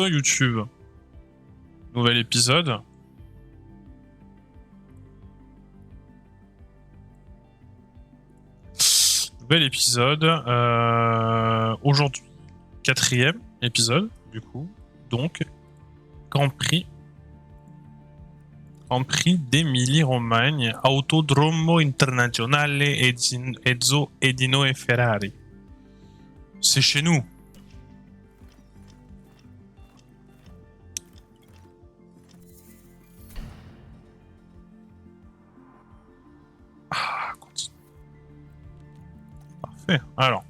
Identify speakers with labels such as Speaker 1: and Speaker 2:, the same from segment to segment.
Speaker 1: YouTube. Nouvel épisode. Nouvel épisode. Aujourd'hui, 4e épisode, du coup. Donc, Grand Prix d'Emilia-Romagna, Autodromo Internazionale Enzo Edino e Ferrari. C'est chez nous. Ah, continue. Parfait. Alors.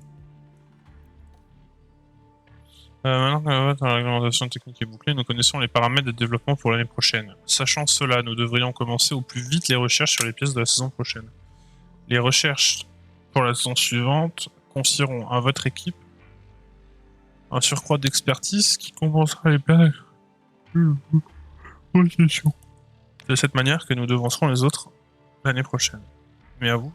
Speaker 1: Maintenant que la réglementation technique est bouclée, nous connaissons les paramètres de développement pour l'année prochaine. Sachant cela, nous devrions commencer au plus vite les recherches sur les pièces de la saison prochaine. Les recherches pour la saison suivante confieront à votre équipe un surcroît d'expertise qui compensera les pertes. C'est de cette manière que nous devancerons les autres l'année prochaine. Mais à vous.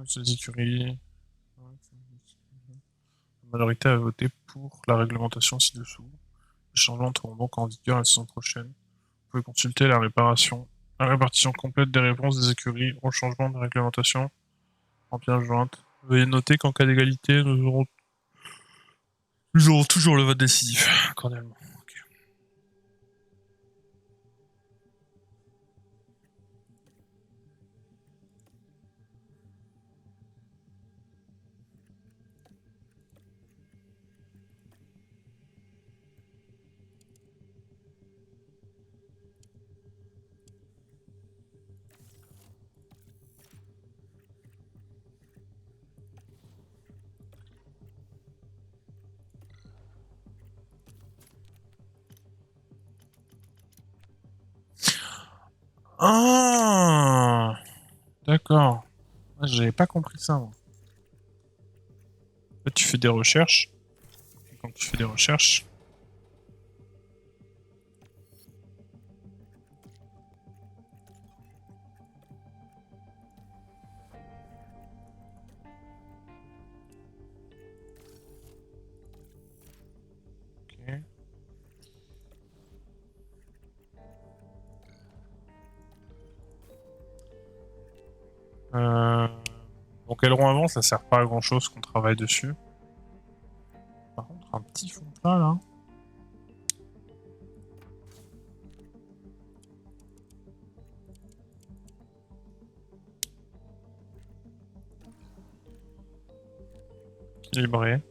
Speaker 1: Ces écuries. La majorité a voté pour la réglementation ci-dessous. Les changements entreront donc en vigueur la saison prochaine. Vous pouvez consulter la répartition complète des réponses des écuries au changement de réglementation en pièce jointe. Veuillez noter qu'en cas d'égalité, nous aurons toujours le vote décisif, cordialement. Okay. Ah, d'accord. J'avais pas compris ça. Moi. En fait, tu fais des recherches. Et quand tu fais des recherches, okay. Donc aileron avant, ça sert pas à grand chose qu'on travaille dessus. Par contre, un petit fond de plat là. Équilibré.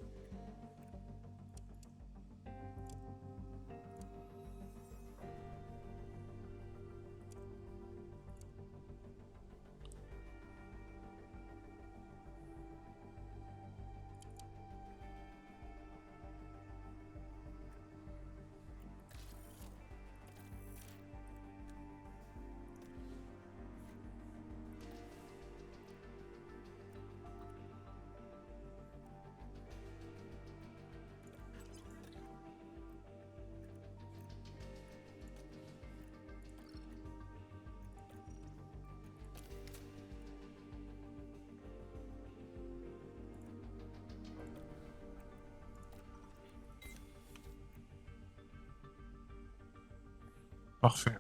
Speaker 1: Parfait.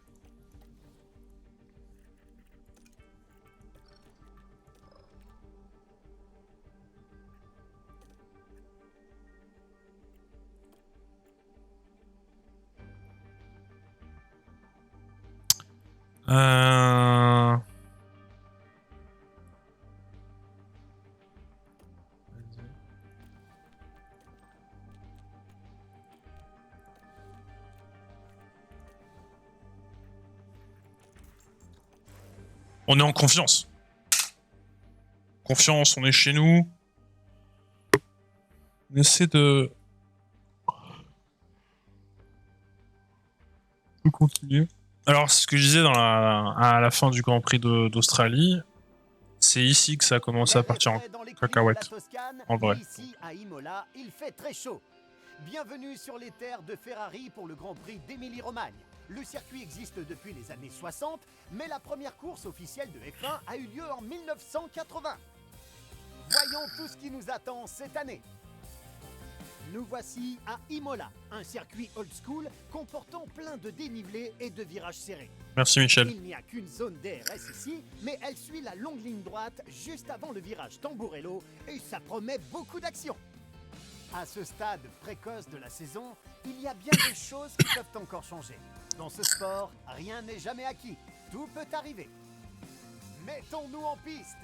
Speaker 1: Euh... On est en confiance. Confiance, on est chez nous. On essaie de continuer. Alors, ce que je disais à la fin du Grand Prix d'Australie, c'est ici que ça a commencé à partir en cacahuète. En vrai.
Speaker 2: Ici, à Imola, il fait très chaud. Bienvenue sur les terres de Ferrari pour le Grand Prix d'Émilie-Romagne. Le circuit existe depuis les années 60, mais la première course officielle de F1 a eu lieu en 1980. Voyons tout ce qui nous attend cette année. Nous voici à Imola, un circuit old school comportant plein de dénivelés et de virages serrés.
Speaker 1: Merci Michel.
Speaker 2: Il n'y a qu'une zone DRS ici, mais elle suit la longue ligne droite juste avant le virage Tamburello et ça promet beaucoup d'action. À ce stade précoce de la saison, il y a bien des choses qui peuvent encore changer. Dans ce sport, rien n'est jamais acquis. Tout peut arriver. Mettons-nous en piste.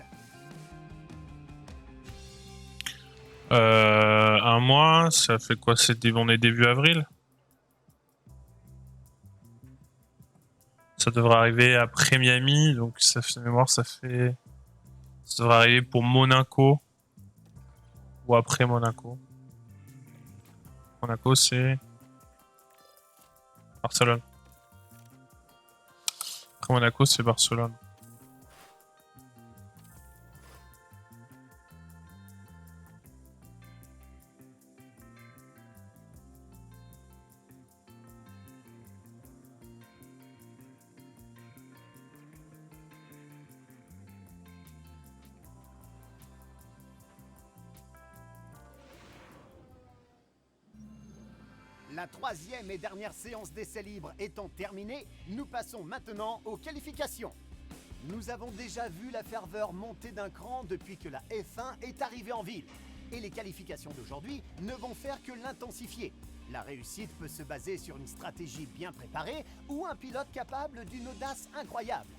Speaker 1: Un mois, ça fait quoi? On est début avril? Ça devrait arriver après Miami, donc ça fait mémoire, ça devrait arriver pour Monaco ou après Monaco. Monaco, c'est Barcelone. Après Monaco, c'est Barcelone.
Speaker 2: La troisième et dernière séance d'essais libres étant terminée, nous passons maintenant aux qualifications. Nous avons déjà vu la ferveur monter d'un cran depuis que la F1 est arrivée en ville. Et les qualifications d'aujourd'hui ne vont faire que l'intensifier. La réussite peut se baser sur une stratégie bien préparée ou un pilote capable d'une audace incroyable.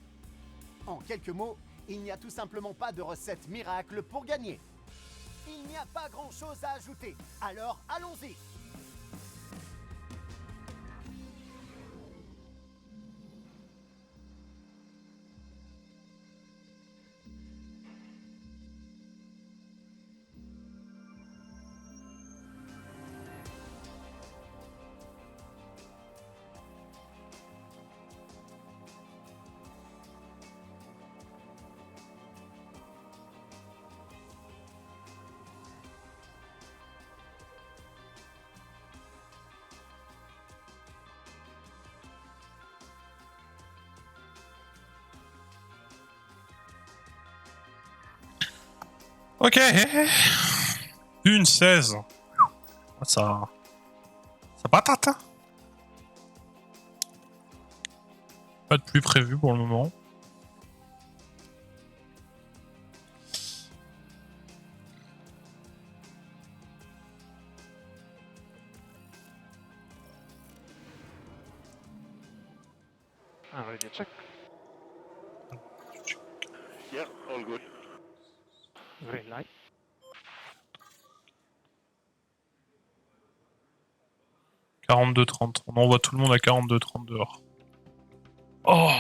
Speaker 2: En quelques mots, il n'y a tout simplement pas de recette miracle pour gagner. Il n'y a pas grand-chose à ajouter, alors allons-y!
Speaker 1: Ok. Une 16. Ça patate. Hein. Pas de pluie prévue pour le moment.
Speaker 3: Radio check. Yeah, all good. Green light.
Speaker 1: « 42-30. On envoie tout le monde à 42-30 dehors. Oh!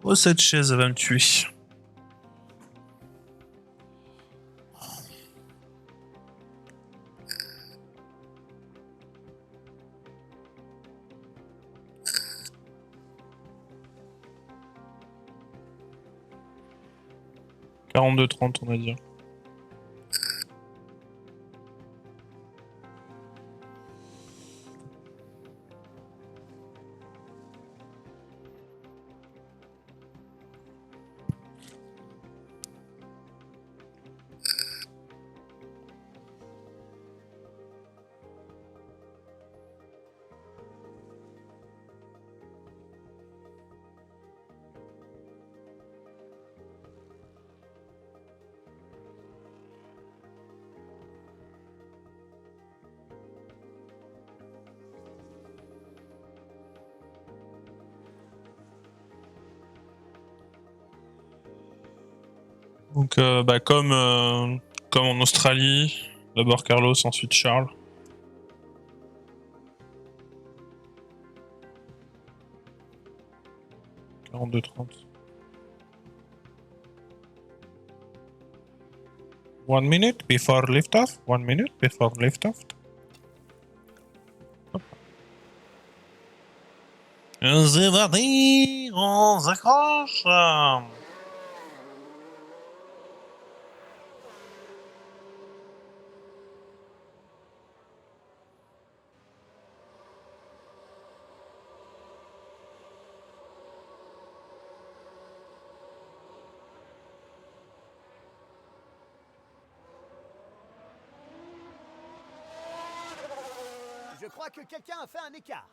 Speaker 1: Oh, cette chaise, elle va me tuer. « 42-30, on a dit. Donc, comme en Australie, d'abord Carlos, ensuite Charles. 42-30. 1 minute before liftoff. 1 minute before liftoff. C'est parti, on s'accroche.
Speaker 2: Je crois que quelqu'un a fait un écart.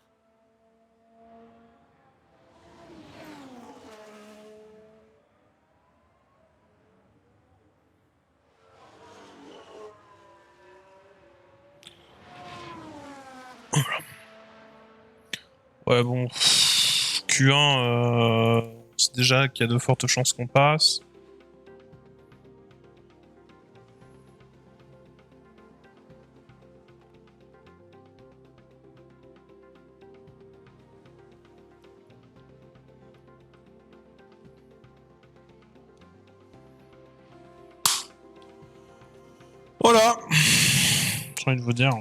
Speaker 1: Ouais, bon. Q1, c'est déjà qu'il y a de fortes chances qu'on passe. Voilà. J'ai envie de vous dire.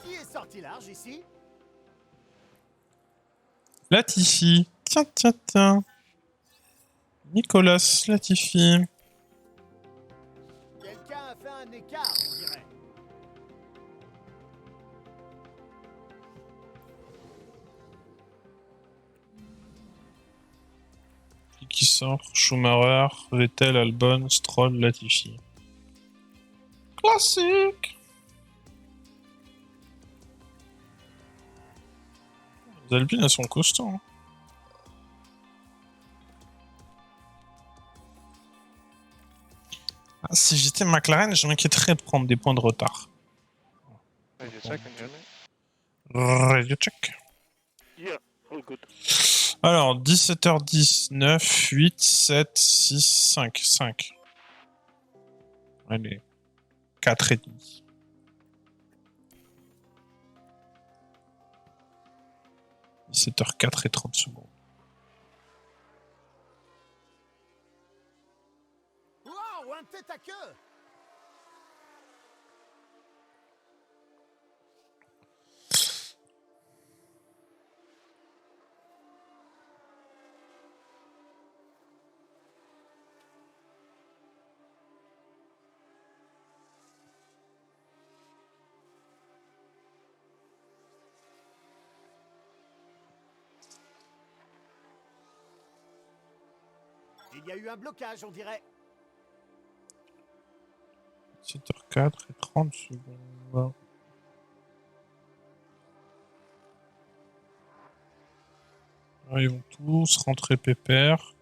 Speaker 2: Qui est sorti large ici?
Speaker 1: Latifi. Tiens, tiens, tiens. Nicolas Latifi.
Speaker 2: Quelqu'un a fait un écart, on dirait.
Speaker 1: Qui sort? Schumacher, Vettel, Albon, Stroll, Latifi. Classique. Les Alpines, elles sont costauds. Hein. Ah, si j'étais McLaren, je m'inquiéterais de prendre des points de retard.
Speaker 3: Radio check, can you hear me?
Speaker 1: Radio check.
Speaker 3: Yeah, all good.
Speaker 1: Alors, 17h10, 9, 8, 7, 6, 5, 5. Allez, 4 et demi. « 17h04 et 30 secondes.
Speaker 2: Wow, un tête à queue! Il y a eu un blocage, on dirait.
Speaker 1: 17h04 et 30 secondes. Alors, ils vont tous rentrer pépère.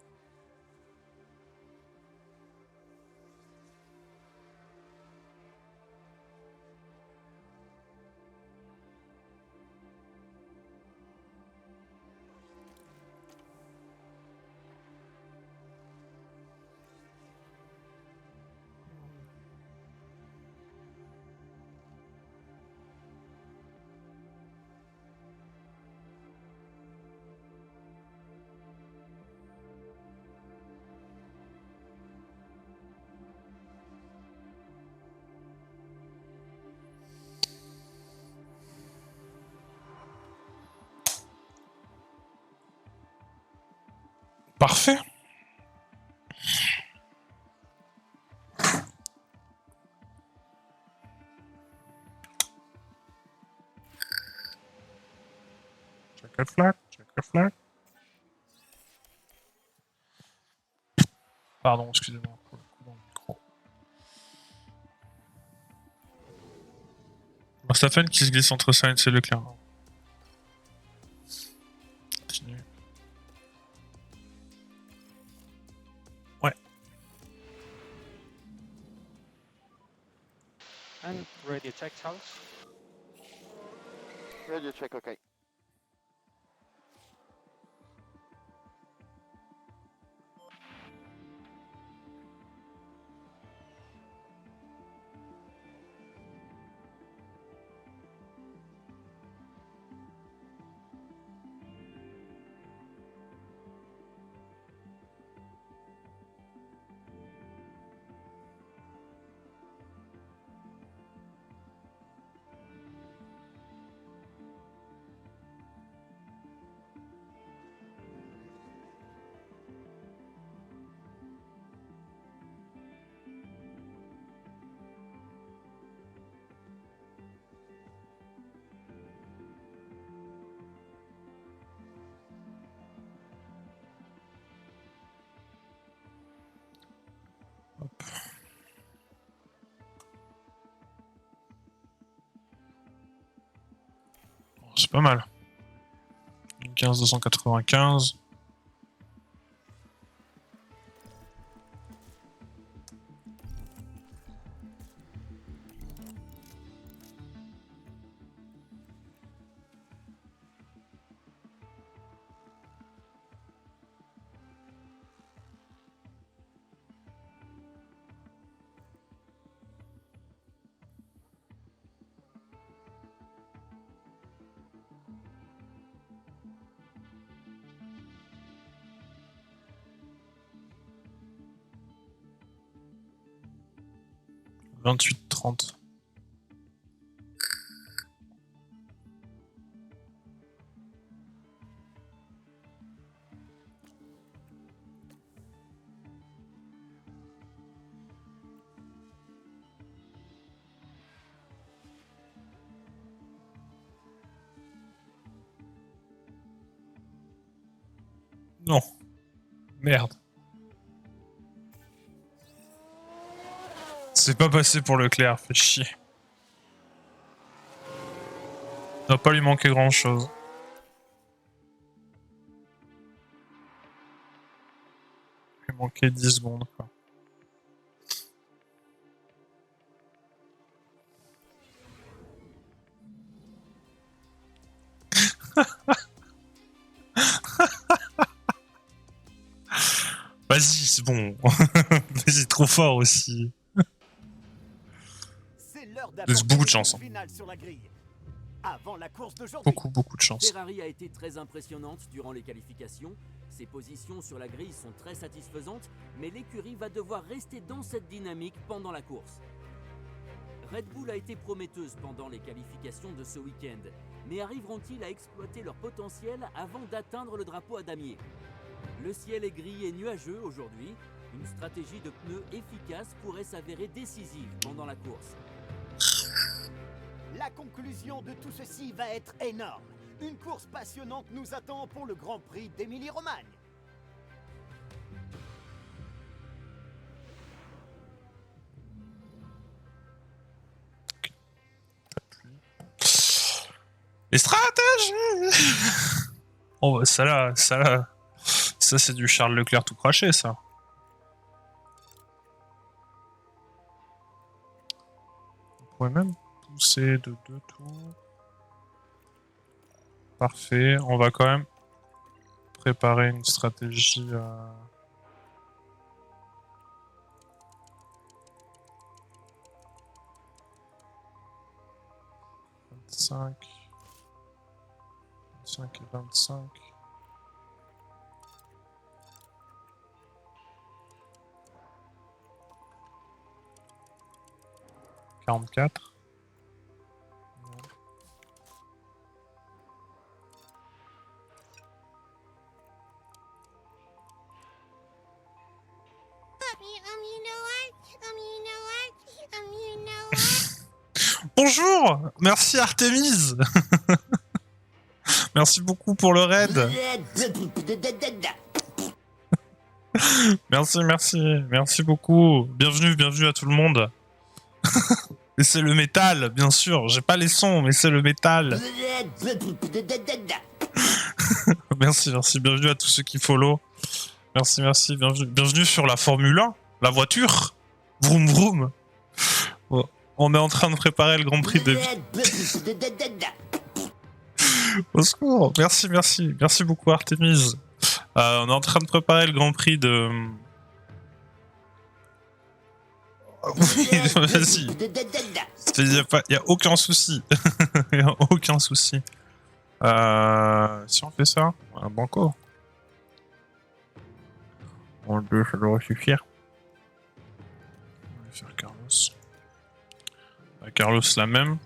Speaker 1: Parfait. Checker flag, checker flag. Pardon, excusez-moi pour le coup dans le micro. Verstappen qui se glisse entre Sainz et Leclerc. Continue. Ouais.
Speaker 3: And radio check, Charles.
Speaker 4: Radio check, okay.
Speaker 1: C'est pas mal. 15,295. « 28,30. » Non. Merde. C'est pas passé pour Leclerc, fait chier. Il va pas lui manquer grand chose. Il lui manquait 10 secondes, quoi. Vas-y, c'est bon. Vas-y, trop fort aussi.
Speaker 2: C'est l'heure
Speaker 1: Laisse beaucoup de chance, hein.
Speaker 2: finale sur la grille. Avant la course d'aujourd'hui.
Speaker 1: Beaucoup de chance.
Speaker 4: Ferrari a été très impressionnante durant les qualifications. Ses positions sur la grille sont très satisfaisantes, mais l'écurie va devoir rester dans cette dynamique pendant la course. Red Bull a été prometteuse pendant les qualifications de ce week-end, mais arriveront-ils à exploiter leur potentiel avant d'atteindre le drapeau à damier? Le ciel est gris et nuageux aujourd'hui. Une stratégie de pneus efficace pourrait s'avérer décisive pendant la course.
Speaker 2: La conclusion de tout ceci va être énorme. Une course passionnante nous attend pour le Grand Prix d'Émilie-Romagne.
Speaker 1: Les stratèges. Oh, ça c'est du Charles Leclerc tout craché, ça. On pourrait même pousser de 2 tours. Parfait, on va quand même préparer une stratégie à... « 25 et 25. « 44. » Bonjour, merci Artemis. Merci beaucoup pour le raid. Merci beaucoup. Bienvenue à tout le monde. Et c'est le métal, bien sûr. J'ai pas les sons, mais c'est le métal. Merci. Bienvenue à tous ceux qui follow. Merci. Bienvenue sur la Formule 1, la voiture. Vroom vroom. Bon, on est en train de préparer le Grand Prix de... Au secours. Merci beaucoup Artemis. On est en train de préparer le Grand Prix de... Oui, vas-y. Il n'y a aucun souci. Si on fait ça, banco. On le peut, ça devrait suffire. On va faire Carlos. Carlos la même.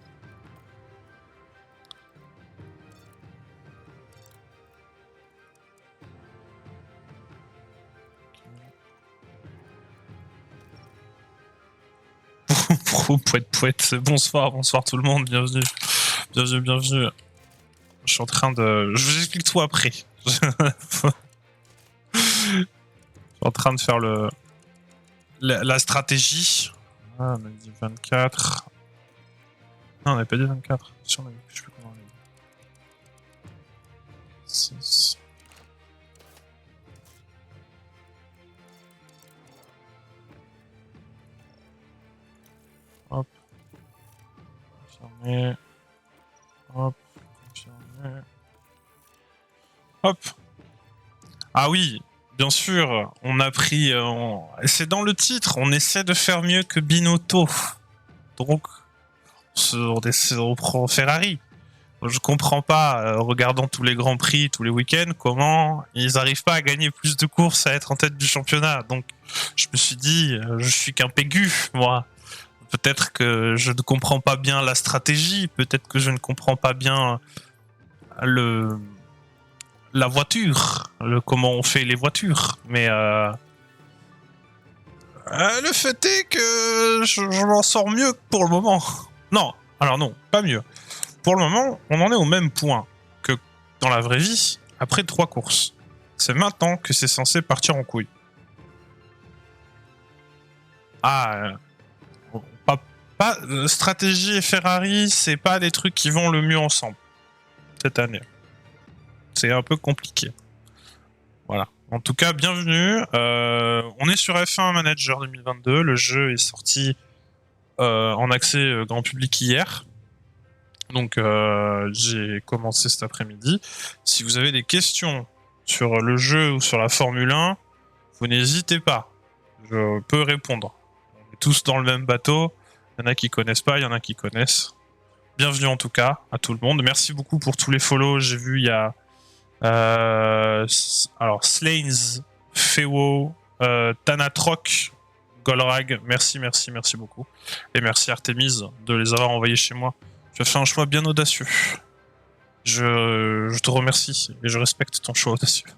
Speaker 1: Pouette. Bonsoir tout le monde, bienvenue. Je suis en train de... Je vous explique tout après. Je suis en train de faire la stratégie. Ah, on a dit 24. Non, on n'avait pas dit 24. Si on avait... Je sais plus comment on a dit. 6. Hop. Confirmer. Hop. Confirmer. Hop. Ah oui, bien sûr, on a pris... C'est dans le titre, on essaie de faire mieux que Binotto. Donc, on prend Ferrari. Je comprends pas, regardant tous les grands prix, tous les week-ends, comment ils n'arrivent pas à gagner plus de courses, à être en tête du championnat. Donc, je me suis dit, je suis qu'un pégu, moi. Peut-être que je ne comprends pas bien la stratégie, peut-être que je ne comprends pas bien la voiture, comment on fait les voitures. Mais le fait est que je m'en sors mieux pour le moment. Non, alors non, pas mieux. Pour le moment, on en est au même point que dans la vraie vie, après 3 courses. C'est maintenant que c'est censé partir en couille. Ah, stratégie et Ferrari, c'est pas des trucs qui vont le mieux ensemble cette année. C'est un peu compliqué. Voilà. En tout cas, bienvenue. On est sur F1 Manager 2022. Le jeu est sorti en accès grand public hier. Donc j'ai commencé cet après-midi. Si vous avez des questions sur le jeu ou sur la Formule 1, vous n'hésitez pas. Je peux répondre. On est tous dans le même bateau. Il y en a qui connaissent pas, il y en a qui connaissent. Bienvenue en tout cas à tout le monde. Merci beaucoup pour tous les follow. J'ai vu il y a alors Slains, Fewo, Tanatroc, Golrag. Merci beaucoup. Et merci Artemis de les avoir envoyés chez moi. Tu as fait un choix bien audacieux. Je te remercie et je respecte ton choix audacieux.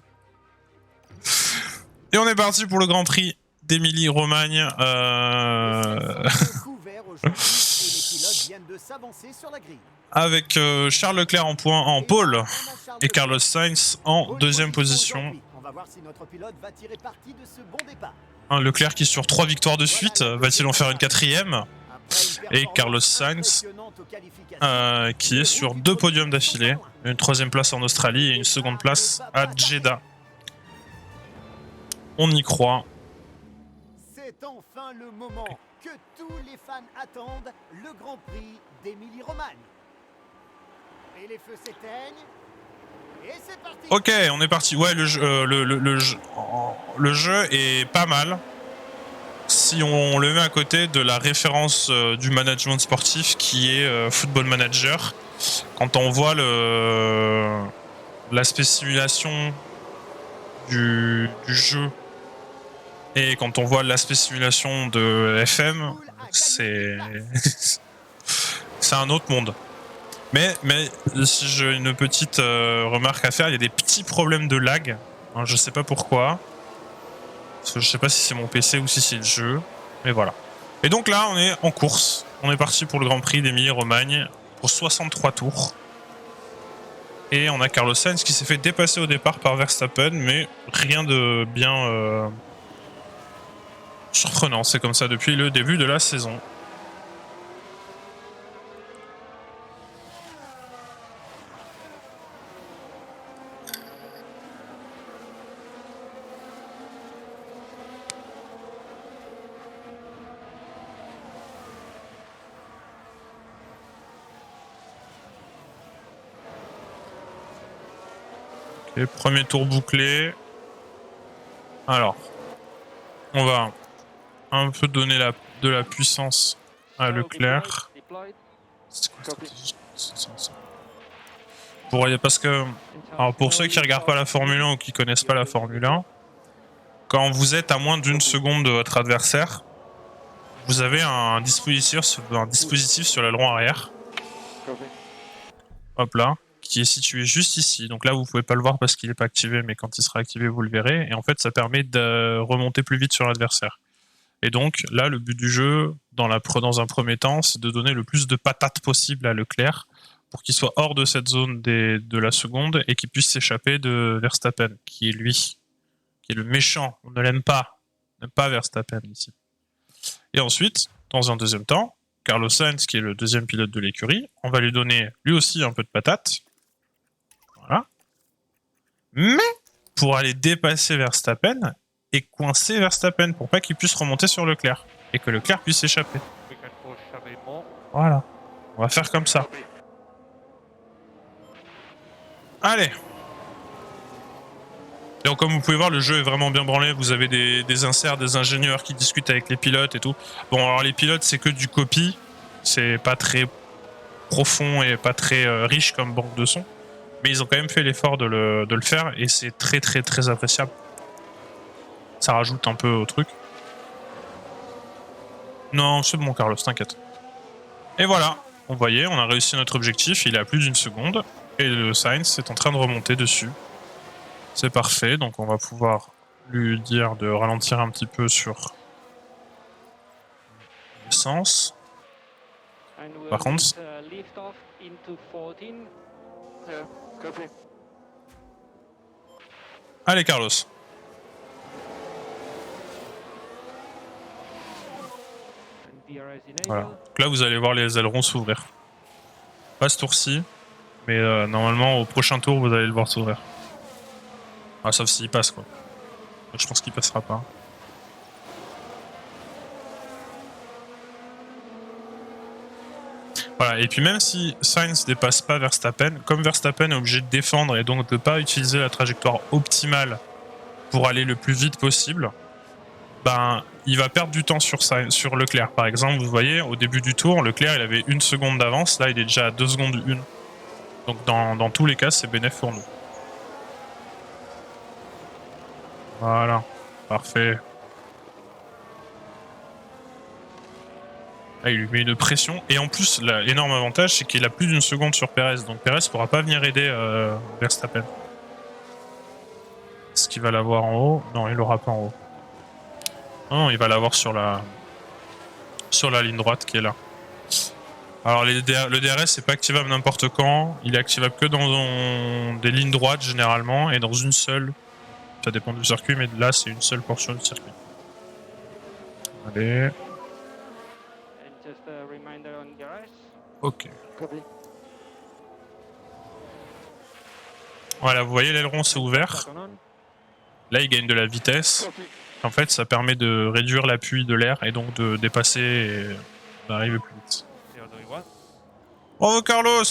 Speaker 1: Et on est parti pour le Grand Prix d'Émilie-Romagne. Avec Charles Leclerc en pole et Carlos Sainz en deuxième position. Leclerc qui sur 3 victoires de suite, va-t-il en faire une 4e? Et Carlos Sainz qui est sur 2 podiums d'affilée, une 3e place en Australie et une 2e place à Jeddah. On y croit.
Speaker 2: C'est enfin le moment que tous les fans attendent, le Grand Prix d'Émilie-Romagne. Et les feux s'éteignent. Et c'est parti.
Speaker 1: Ok, on est parti. Ouais, le jeu est pas mal. Si on le met à côté de la référence du management sportif qui est Football Manager, quand on voit l'aspect simulation du jeu et quand on voit l'aspect simulation de FM, c'est un autre monde. Mais si j'ai une petite remarque à faire, il y a des petits problèmes de lag. Hein, je sais pas pourquoi. Parce que je sais pas si c'est mon PC ou si c'est le jeu. Mais voilà. Et donc là, on est en course. On est parti pour le Grand Prix d'Émilie-Romagne pour 63 tours. Et on a Carlos Sainz qui s'est fait dépasser au départ par Verstappen, mais rien de bien surprenant. C'est comme ça depuis le début de la saison. Okay, premier tour bouclé. Alors, on va un peu donner de la puissance à Leclerc. Parce que, alors pour ceux qui regardent pas la Formule 1 ou qui connaissent pas la Formule 1, quand vous êtes à moins d'une seconde de votre adversaire, vous avez un dispositif sur l'aileron arrière. Hop là, qui est situé juste ici. Donc là, vous pouvez pas le voir parce qu'il n'est pas activé, mais quand il sera activé, vous le verrez. Et en fait, ça permet de remonter plus vite sur l'adversaire. Et donc là, le but du jeu, dans un premier temps, c'est de donner le plus de patates possible à Leclerc pour qu'il soit hors de cette zone de la seconde et qu'il puisse s'échapper de Verstappen, qui est lui, qui est le méchant. On ne l'aime pas. On n'aime pas Verstappen ici. Et ensuite, dans un deuxième temps, Carlos Sainz, qui est le deuxième pilote de l'écurie, on va lui donner lui aussi un peu de patates. Voilà. mais pour aller dépasser Verstappen et coincer Verstappen pour pas qu'il puisse remonter sur Leclerc et que Leclerc puisse échapper.
Speaker 3: We can push a bit more.
Speaker 1: Voilà, on va faire comme ça. Allez. Donc comme vous pouvez voir, le jeu est vraiment bien branlé. Vous avez des inserts, des ingénieurs qui discutent avec les pilotes et tout. Bon, alors les pilotes, c'est que du copy. C'est pas très profond et pas très riche comme banque de son. Mais ils ont quand même fait l'effort de le faire et c'est très très très appréciable. Ça rajoute un peu au truc. Non, c'est bon Carlos, t'inquiète. Et voilà, vous voyez, on a réussi notre objectif. Il est à plus d'une seconde. Et le Sainz est en train de remonter dessus. C'est parfait, donc on va pouvoir lui dire de ralentir un petit peu sur l'essence. Par contre,
Speaker 3: Lift off into 14. Yeah, copy.
Speaker 1: allez Carlos.
Speaker 3: And DRS enable.
Speaker 1: Voilà. Donc là, vous allez voir les ailerons s'ouvrir. Pas ce tour-ci, mais normalement au prochain tour, vous allez le voir s'ouvrir. Ah, sauf s'il passe quoi. Je pense qu'il passera pas. Voilà, et puis même si Sainz dépasse pas Verstappen, comme Verstappen est obligé de défendre et donc de pas utiliser la trajectoire optimale pour aller le plus vite possible, ben il va perdre du temps sur Leclerc. Par exemple, vous voyez, au début du tour, Leclerc il avait 1 seconde d'avance, là il est déjà à 2 secondes 1. Donc dans tous les cas, c'est bénéf pour nous. Voilà, parfait. Là, il lui met une pression. Et en plus, l'énorme avantage, c'est qu'il a plus d'1 seconde sur Perez. Donc Perez pourra pas venir aider Verstappen. Est-ce qu'il va l'avoir en haut? Non, il l'aura pas en haut. Non, il va l'avoir sur la ligne droite qui est là. Alors le DRS, c'est pas activable n'importe quand. Il est activable que dans des lignes droites généralement et dans une seule. Ça dépend du circuit, mais là, c'est une seule portion du circuit. Allez.
Speaker 3: And just a reminder on DRS.
Speaker 1: Ok.
Speaker 3: Copy.
Speaker 1: Voilà, vous voyez, l'aileron s'est ouvert.
Speaker 3: Button on.
Speaker 1: Là, il gagne de la vitesse.
Speaker 3: Copy.
Speaker 1: En fait, ça permet de réduire l'appui de l'air et donc de dépasser et d'arriver plus vite.
Speaker 3: The other one.
Speaker 1: Bravo Carlos.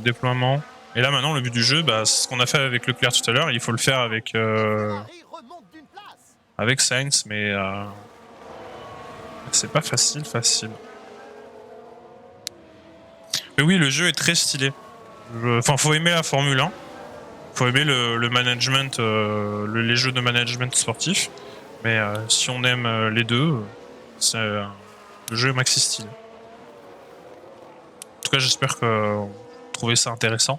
Speaker 1: Déploiement. Et là maintenant le but du jeu, bah, c'est ce qu'on a fait avec Leclerc tout à l'heure, il faut le faire avec Sainz, mais c'est pas facile. Mais oui, le jeu est très stylé. Enfin, faut aimer la Formule 1, faut aimer le management, les jeux de management sportif, mais si on aime les deux, le jeu est maxi stylé. En tout cas, j'espère que vous trouvez ça intéressant.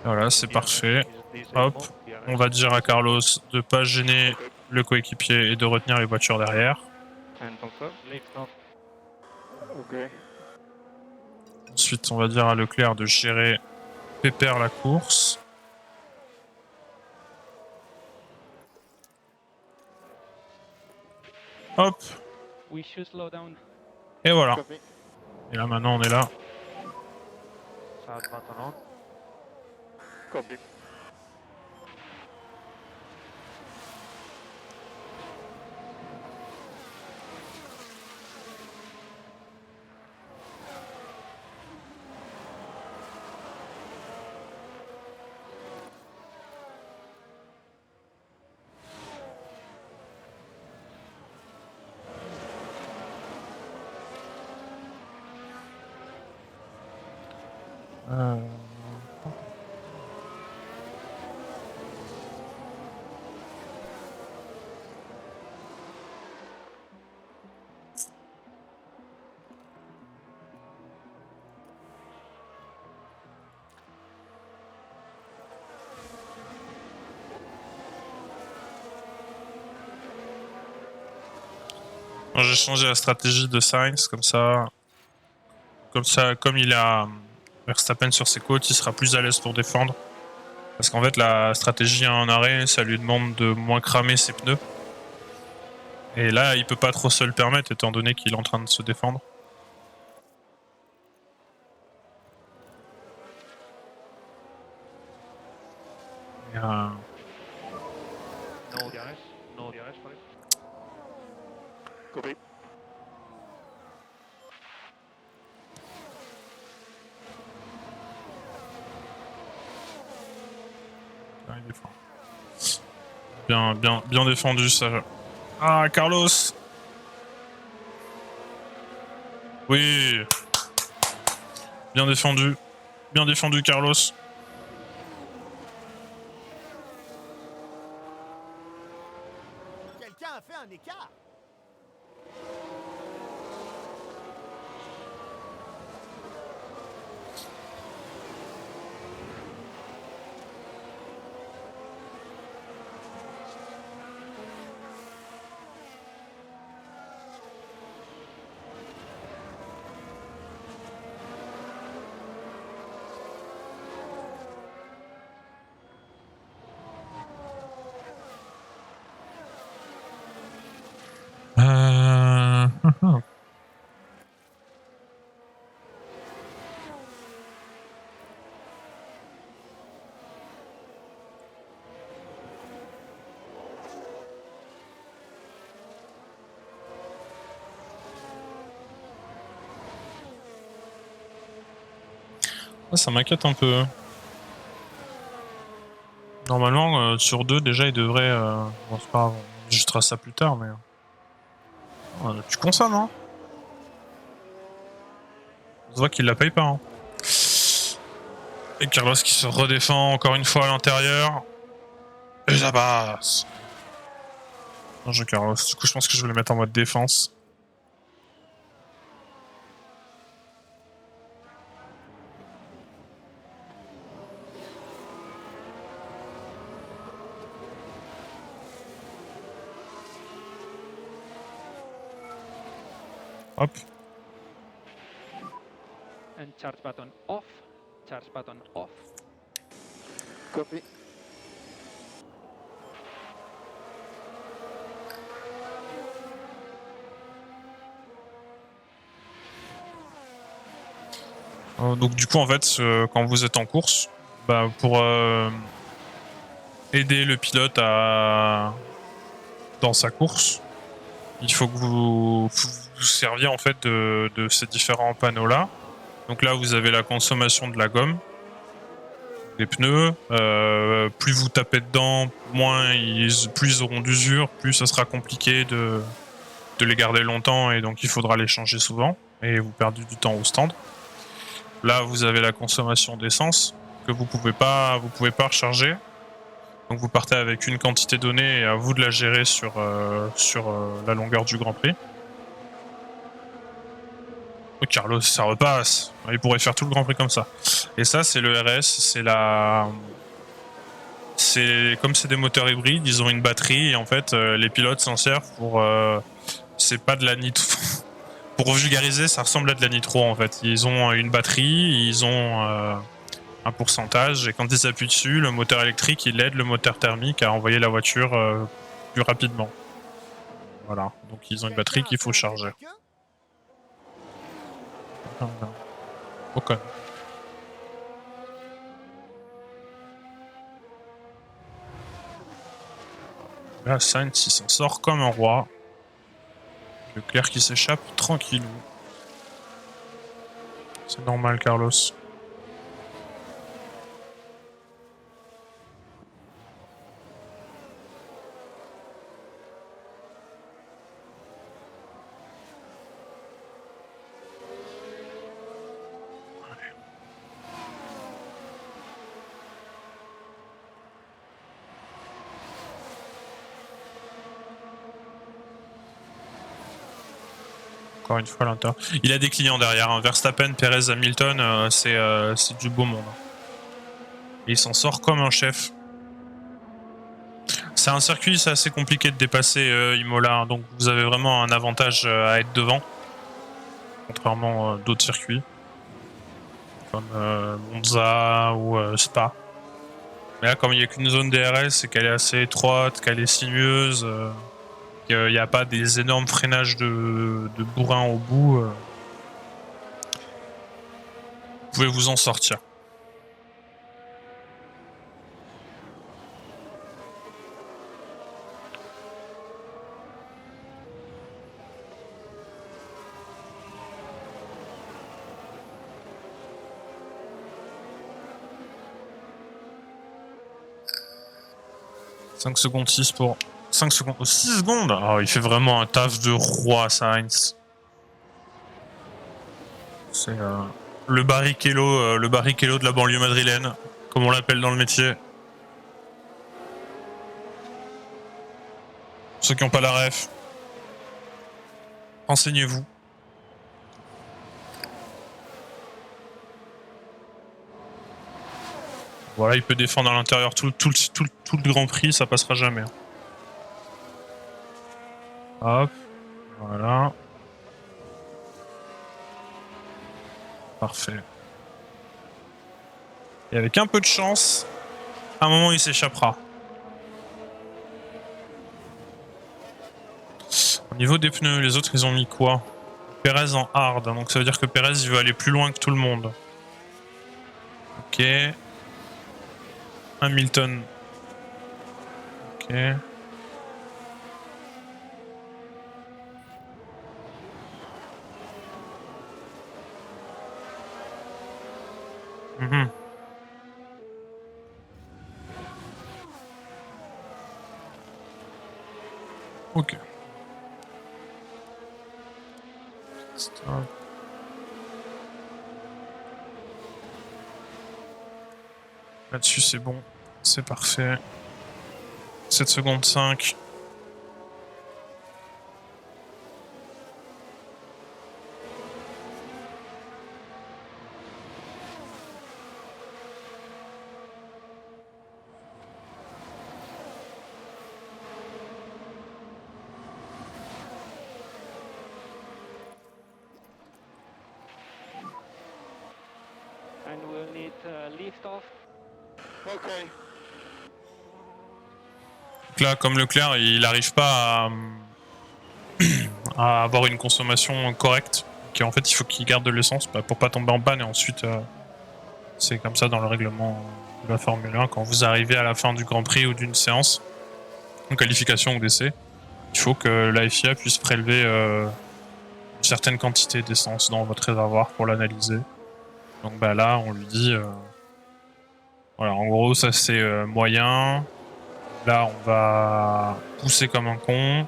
Speaker 1: Voilà, c'est parfait. Hop, on va dire à Carlos de ne pas gêner le coéquipier et de retenir les voitures derrière. Ensuite, on va dire à Leclerc de gérer pépère la course. Hop. Et voilà. Et là maintenant on est là.
Speaker 3: Copy.
Speaker 1: J'ai changé la stratégie de Sainz, comme il a Verstappen sur ses côtes, il sera plus à l'aise pour défendre. Parce qu'en fait, la stratégie en arrêt, ça lui demande de moins cramer ses pneus. Et là, il peut pas trop se le permettre, étant donné qu'il est en train de se défendre. Et,
Speaker 5: No DRS, no DRS, sorry.
Speaker 6: Copy.
Speaker 1: il est fort. Bien défendu ça. Ah, Carlos. Oui. Bien défendu. Bien défendu, Carlos.
Speaker 2: Quelqu'un a fait un écart.
Speaker 1: Ça m'inquiète un peu. Normalement, sur 2, déjà, il devrait... Bon, c'est pas grave, on ajustera ça plus tard, mais... tu consommes, hein. On se voit qu'il la paye pas, hein. Et Carlos qui se redéfend encore une fois à l'intérieur. Et ça passe. Bien joué, Carlos. Du coup, je pense que je vais le mettre en mode défense. Hop.
Speaker 3: And charge button off. Charge button off.
Speaker 6: Copy.
Speaker 1: Donc du coup, en fait, quand vous êtes en course, bah, pour aider le pilote dans sa course, il faut que vous serviez en fait de ces différents panneaux-là. Donc là, vous avez la consommation de la gomme, des pneus. Plus vous tapez dedans, plus ils auront d'usure, plus ça sera compliqué de les garder longtemps et donc il faudra les changer souvent et vous perdez du temps au stand. Là, vous avez la consommation d'essence que vous pouvez pas recharger. Donc vous partez avec une quantité donnée et à vous de la gérer sur la longueur du Grand Prix. Oh, Carlos, ça repasse. Il pourrait faire tout le Grand Prix comme ça. Et ça, c'est le RS, comme c'est des moteurs hybrides, ils ont une batterie et en fait, les pilotes s'en servent pour. C'est pas de la nitro. Pour vulgariser, ça ressemble à de la nitro en fait. Ils ont une batterie, ils ont un pourcentage et quand ils appuient dessus, le moteur électrique il aide le moteur thermique à envoyer la voiture plus rapidement. Voilà, donc ils ont une batterie qu'il faut charger. Ocon. Là, Sainz il s'en sort comme un roi. Leclerc qui s'échappe tranquillou. C'est normal, Carlos. Encore une fois, l'Inter. Il a des clients derrière. Hein. Verstappen, Perez, Hamilton, c'est du beau monde. Et il s'en sort comme un chef. C'est un circuit, c'est assez compliqué de dépasser Imola. Hein, donc vous avez vraiment un avantage à être devant. Contrairement à d'autres circuits. Comme Monza ou Spa. Mais là, comme il n'y a qu'une zone DRS et qu'elle est assez étroite, qu'elle est sinueuse, qu'il n'y a pas des énormes freinages de bourrin au bout, vous pouvez vous en sortir. 5 secondes 6 pour... 5 secondes... 6 secondes. Oh, il fait vraiment un taf de roi, Sainz. C'est le Barrichello de la banlieue madrilène, comme on l'appelle dans le métier. Ceux qui n'ont pas la ref, renseignez-vous. Voilà, il peut défendre à l'intérieur tout le Grand Prix, ça passera jamais. Hop, voilà. Parfait. Et avec un peu de chance, à un moment il s'échappera. Au niveau des pneus, les autres ils ont mis quoi? Perez en hard, donc ça veut dire que Perez il veut aller plus loin que tout le monde. Ok. Hamilton. Ok. Mhm. Ok. Stop. Là-dessus c'est bon, c'est parfait. 7 secondes 5.
Speaker 3: And we'll need lift off.
Speaker 6: Okay.
Speaker 1: Donc là, comme Leclerc, il n'arrive pas à avoir une consommation correcte, en fait il faut qu'il garde de l'essence pour pas tomber en panne, et ensuite c'est comme ça dans le règlement de la Formule 1, quand vous arrivez à la fin du Grand Prix ou d'une séance, en qualification ou d'essai, il faut que la FIA puisse prélever une certaine quantité d'essence dans votre réservoir pour l'analyser. Donc bah là on lui dit voilà, en gros ça c'est moyen, là on va pousser comme un con,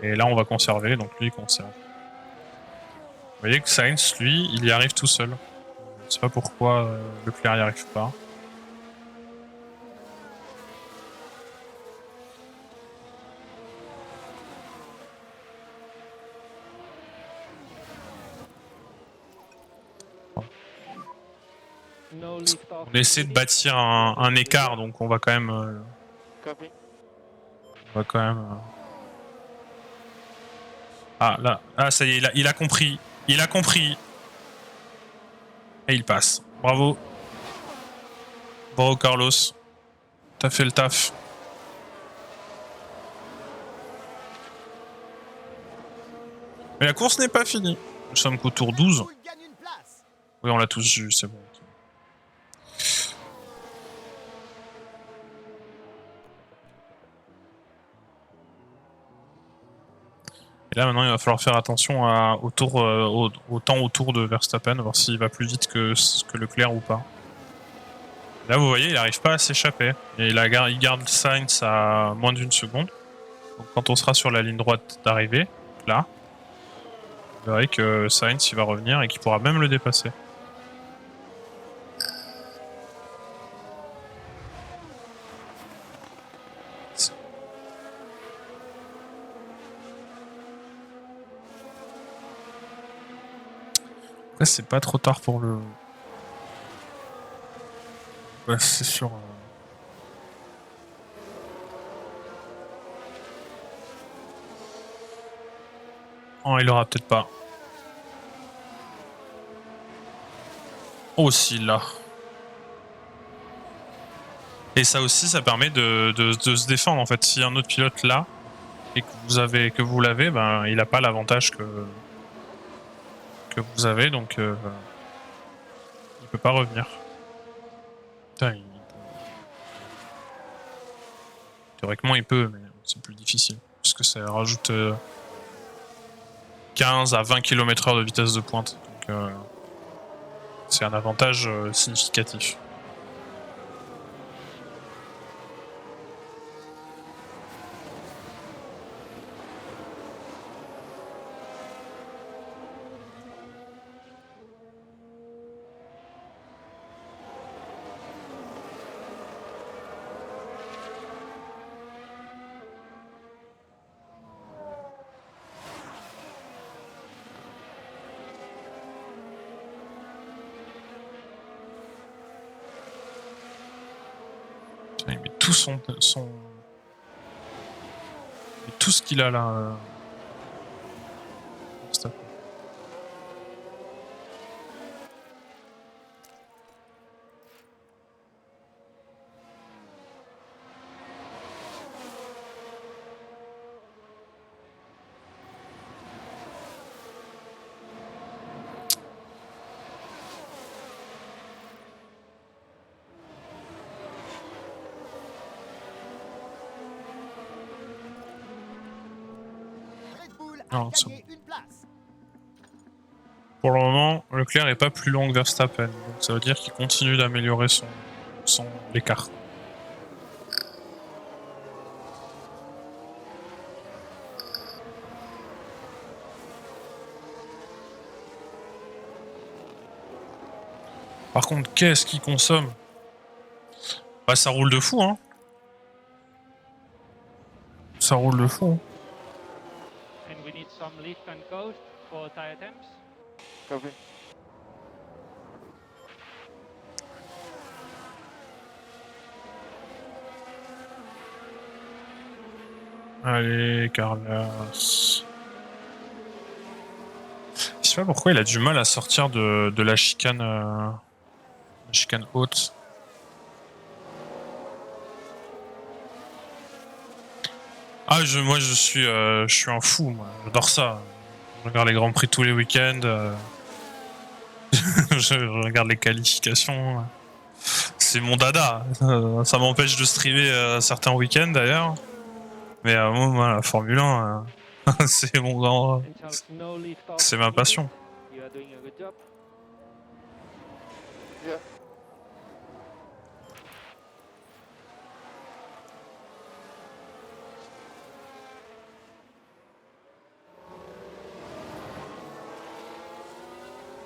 Speaker 1: et là on va conserver, donc lui il conserve. Vous voyez que Sainz, lui, il y arrive tout seul. Je sais pas pourquoi Leclerc y arrive pas.
Speaker 3: No lift off.
Speaker 1: On essaie de bâtir un écart, donc on va quand même...
Speaker 6: Copy.
Speaker 1: on va quand même... Ah là, ah ça y est, il a compris. Il a compris. Et il passe. Bravo. Bravo Carlos. T'as fait le taf. Mais la course n'est pas finie. Nous sommes qu'au tour 12.
Speaker 2: Il gagne une place.
Speaker 1: Oui, on l'a tous vu, c'est bon. Et là maintenant il va falloir faire attention au temps autour de Verstappen, voir s'il va plus vite que Leclerc ou pas. Là vous voyez il n'arrive pas à s'échapper, et il garde Sainz à moins d'une seconde. Donc quand on sera sur la ligne droite d'arrivée, là, vous verrez que Sainz il va revenir et qu'il pourra même le dépasser. Après c'est pas trop tard pour le... Ouais, c'est sûr. Oh, il aura peut-être pas. Oh, si, là. Et ça aussi, ça permet de se défendre, en fait. Si un autre pilote là, et que vous l'avez, ben, il n'a pas l'avantage que vous avez, donc il peut pas revenir. Putain, théoriquement, il peut, mais c'est plus difficile. Parce que ça rajoute 15 à 20 km/h de vitesse de pointe. Donc, c'est un avantage significatif. Putain, il met tout il met tout ce qu'il a là. Verstappen.
Speaker 2: Red Bull
Speaker 1: Non,
Speaker 2: a
Speaker 1: c'est
Speaker 2: gagné une place.
Speaker 1: Pour le moment, Leclerc est pas plus long que Verstappen, donc ça veut dire qu'il continue d'améliorer son écart. Par contre, qu'est-ce qu'il consomme? Bah, ça roule de fou, hein. Ça roule de fou. Hein.
Speaker 3: And we need some lift and coast for tire temps.
Speaker 6: Copy.
Speaker 1: Allez, Carlos. Je sais pas pourquoi il a du mal à sortir de la chicane haute. Ah, moi je suis un fou, moi. J'adore ça. Je regarde les Grands Prix tous les week-ends. Je regarde les qualifications. C'est mon dada. Ça m'empêche de streamer certains week-ends d'ailleurs. Mais moi, la Formule 1, c'est mon grand.
Speaker 3: And Charles, no lift off
Speaker 1: C'est ma
Speaker 3: needed.
Speaker 1: passion.
Speaker 3: You are doing a good job.
Speaker 6: Yeah.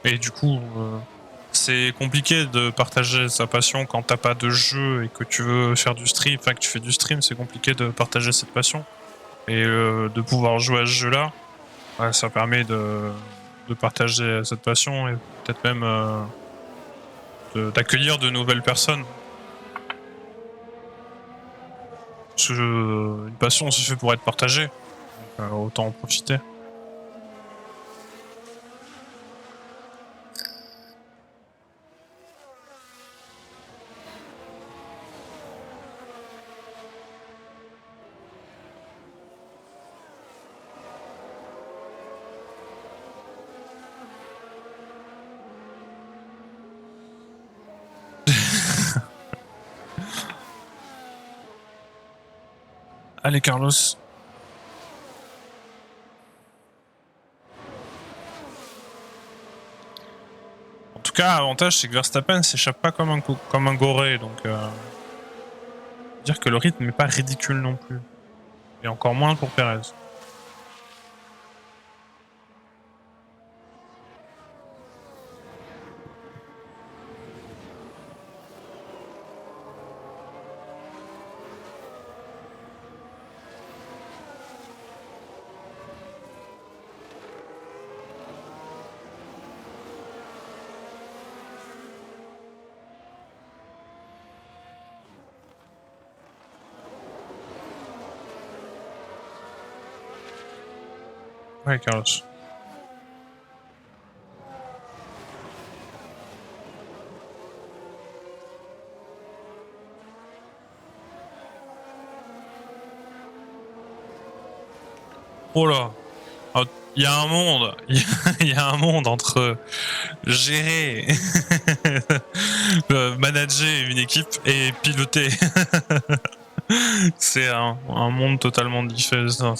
Speaker 1: Et du coup, c'est compliqué de partager sa passion quand t'as pas de jeu et que tu veux faire du stream, enfin que tu fais du stream, c'est compliqué de partager cette passion. Et de pouvoir jouer à ce jeu-là, ouais, ça permet de partager cette passion et peut-être même d'accueillir de nouvelles personnes. Parce que une passion, c'est fait pour être partagée, donc autant en profiter. Allez Carlos. En tout cas, l'avantage c'est que Verstappen s'échappe pas comme un goré, donc dire que le rythme n'est pas ridicule non plus. Et encore moins pour Perez. Ouais, Carlos. Oh là, il y a un monde, il y a un monde entre gérer, manager une équipe et piloter. C'est un monde totalement différent.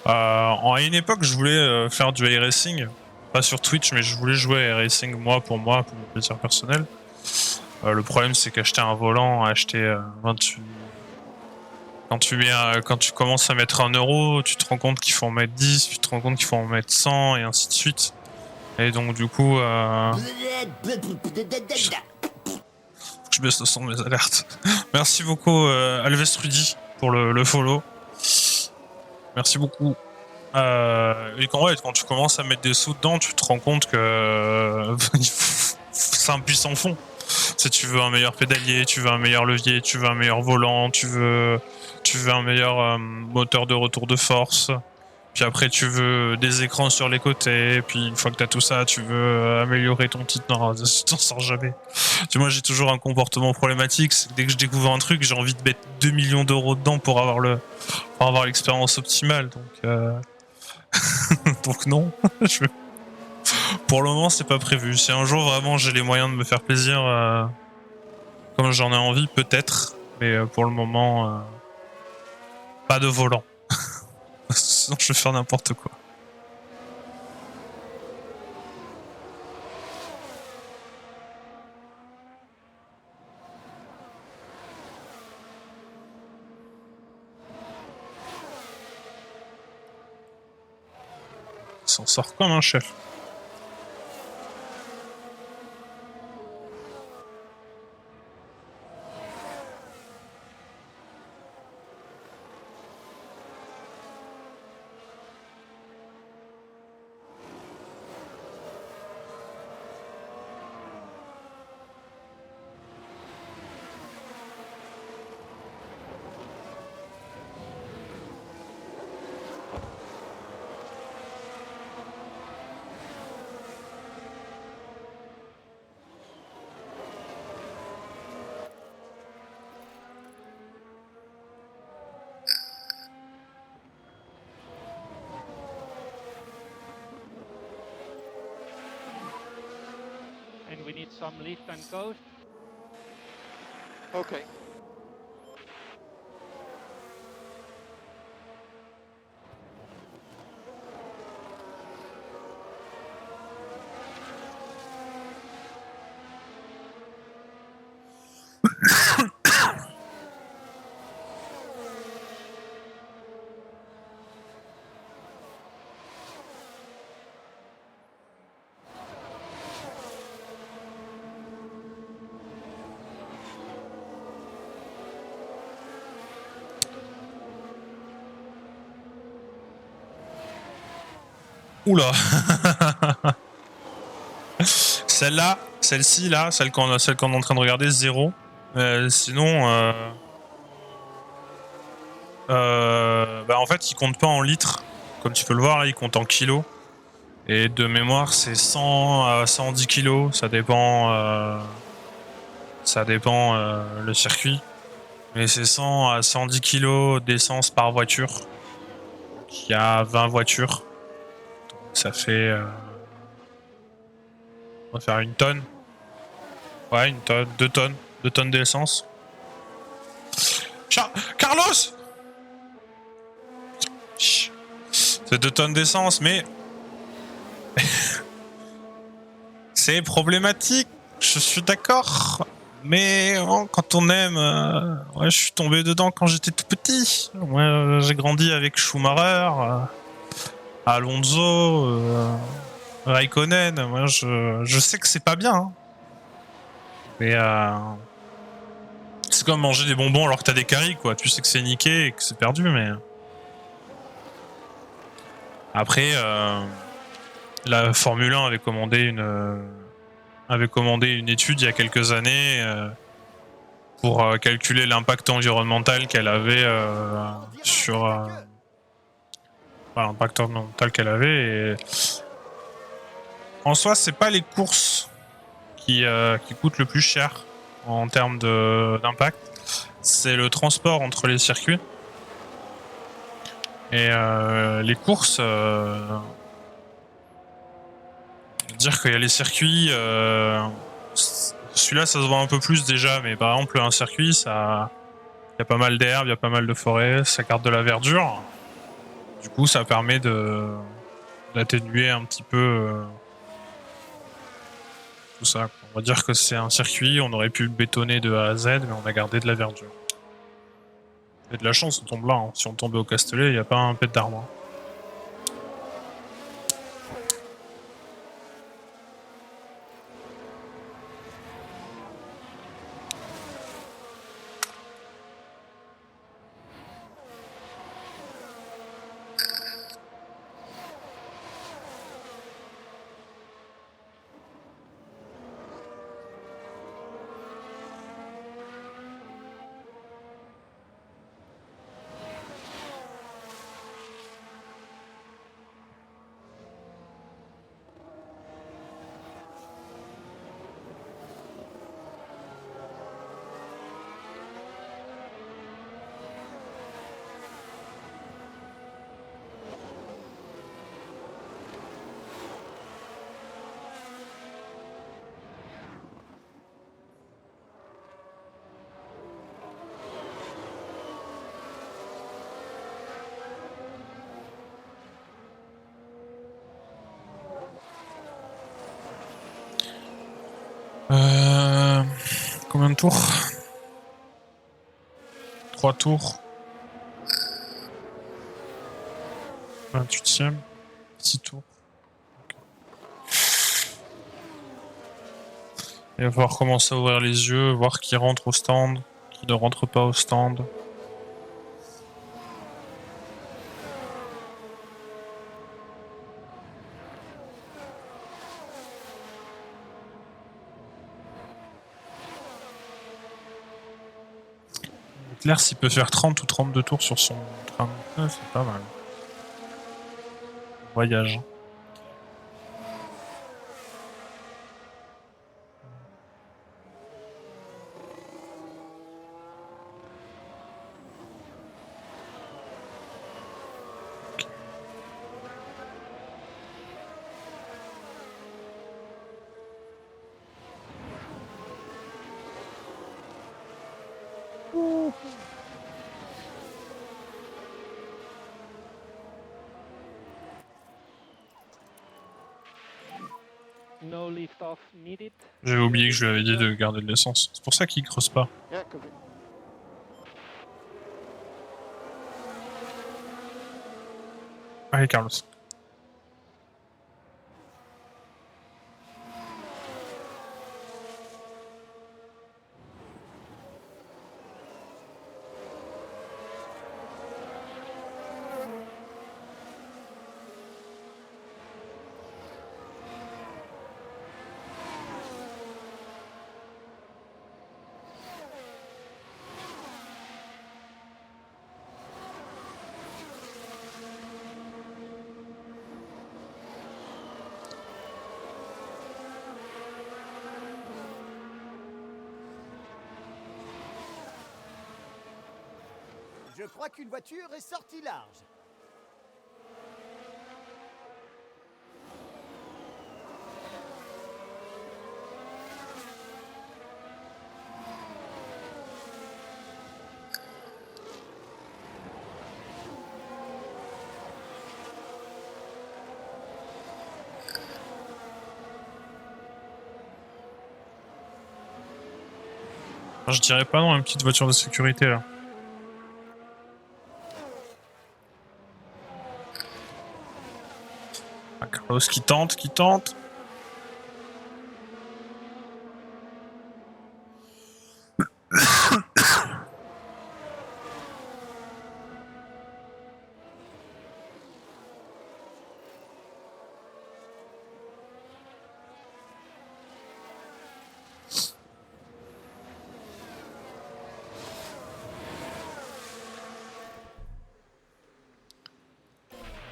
Speaker 1: À une époque, je voulais faire du iRacing, pas sur Twitch, mais je voulais jouer à iRacing pour mon plaisir personnel. Le problème, c'est qu'acheter un volant, quand tu commences à mettre 1 euro, tu te rends compte qu'il faut en mettre 10, tu te rends compte qu'il faut en mettre 100 et ainsi de suite. Et donc du coup, je baisse le son de mes alertes. Merci beaucoup Alves Rudy pour le follow. Merci beaucoup. Et quand tu commences à mettre des sous dedans, tu te rends compte que c'est un puissant fond. sais, tu veux un meilleur pédalier, tu veux un meilleur levier, tu veux un meilleur volant, tu veux un meilleur moteur de retour de force. Puis après, tu veux des écrans sur les côtés. Puis une fois que tu as tout ça, tu veux améliorer ton titre. Non, tu t'en sors jamais. Tu vois, moi, j'ai toujours un comportement problématique. C'est que dès que je découvre un truc, j'ai envie de mettre 2 millions d'euros dedans pour avoir l'expérience optimale. Donc, donc non. Pour le moment, c'est pas prévu. Si un jour vraiment j'ai les moyens de me faire plaisir, comme j'en ai envie, peut-être. Mais pour le moment, pas de volant. Sinon, je vais faire n'importe quoi. Il s'en sort comme un chef.
Speaker 3: And we need some lift and coast.
Speaker 6: Okay.
Speaker 1: Oula. Celle-là, celle-ci, là, celle qu'on est en train de regarder, 0. Sinon, bah en fait, il compte pas en litres. Comme tu peux le voir, là, il compte en kilos. Et de mémoire, c'est 100 à 110 kilos. Ça dépend le circuit. Mais c'est 100 à 110 kilos d'essence par voiture. Donc, il y a 20 voitures. Donc, ça fait... on va faire 1 tonne. Ouais, 1 tonne, 2 tonnes. 2 tonnes d'essence. Carlos! C'est 2 tonnes d'essence, mais... c'est problématique. Je suis d'accord. Mais quand on aime... ouais, je suis tombé dedans quand j'étais tout petit. Moi, j'ai grandi avec Schumacher, Alonso, Raikkonen. Moi, je sais que c'est pas bien. Hein. Mais... c'est comme manger des bonbons alors que t'as des caries, quoi. Tu sais que c'est niqué et que c'est perdu, mais... Après, la Formule 1 avait commandé une étude il y a quelques années pour calculer l'impact environnemental qu'elle avait sur... l'impact environnemental qu'elle avait. Et... en soi, c'est pas les courses qui coûtent le plus cher en termes d'impact. C'est le transport entre les circuits. Et les courses... dire qu'il y a les circuits... celui-là, ça se voit un peu plus déjà, mais par exemple, un circuit, ça... il y a pas mal d'herbe, il y a pas mal de forêt, ça garde de la verdure. Du coup, ça permet d'atténuer un petit peu tout ça. On va dire que c'est un circuit, on aurait pu le bétonner de A à Z, mais on a gardé de la verdure. Il y a de la chance, on tombe là. Hein. Si on tombait au Castellet, il n'y a pas un pet d'arbre. Hein. Combien de tours? 3 tours. 28ème. 6 tours. Okay. Il va falloir commencer à ouvrir les yeux, voir qui rentre au stand, qui ne rentre pas au stand. Claire, s'il peut faire 30 ou 32 tours sur son train, c'est pas mal. Voyage.
Speaker 3: No lift off needed.
Speaker 1: J'avais oublié que je lui avais dit de garder de l'essence. C'est pour ça qu'il creuse pas.
Speaker 6: Yeah, copy.
Speaker 1: Allez, Carlos.
Speaker 2: Je crois qu'une voiture est sortie large.
Speaker 1: Je dirais pas non, une petite voiture de sécurité là. Ah, Carlos qui tente, qui tente.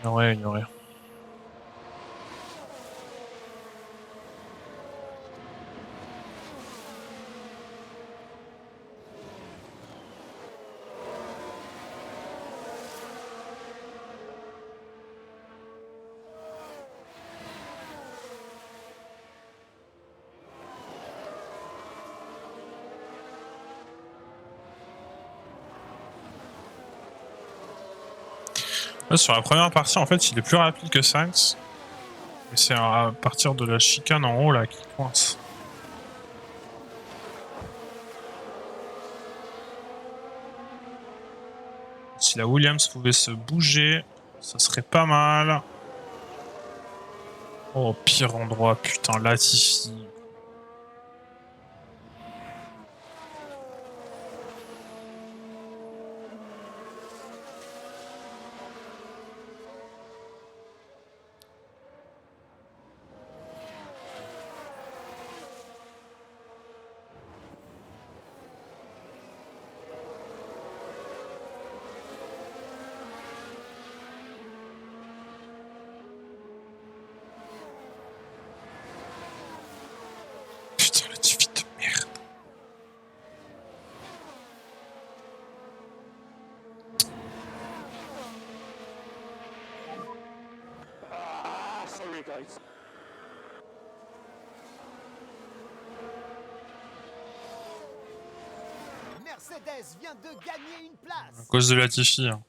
Speaker 1: Ouais, ignoré. Ouais, sur la première partie, en fait, il est plus rapide que Sainz. Mais c'est à partir de la chicane en haut là qui coince. Si la Williams pouvait se bouger, ça serait pas mal. Oh, pire endroit, putain, Latifi. Putain, Latifi de merde.
Speaker 6: Ah, sorry guys.
Speaker 2: Mercedes vient de gagner une place.
Speaker 1: À cause de Latifi. Hein.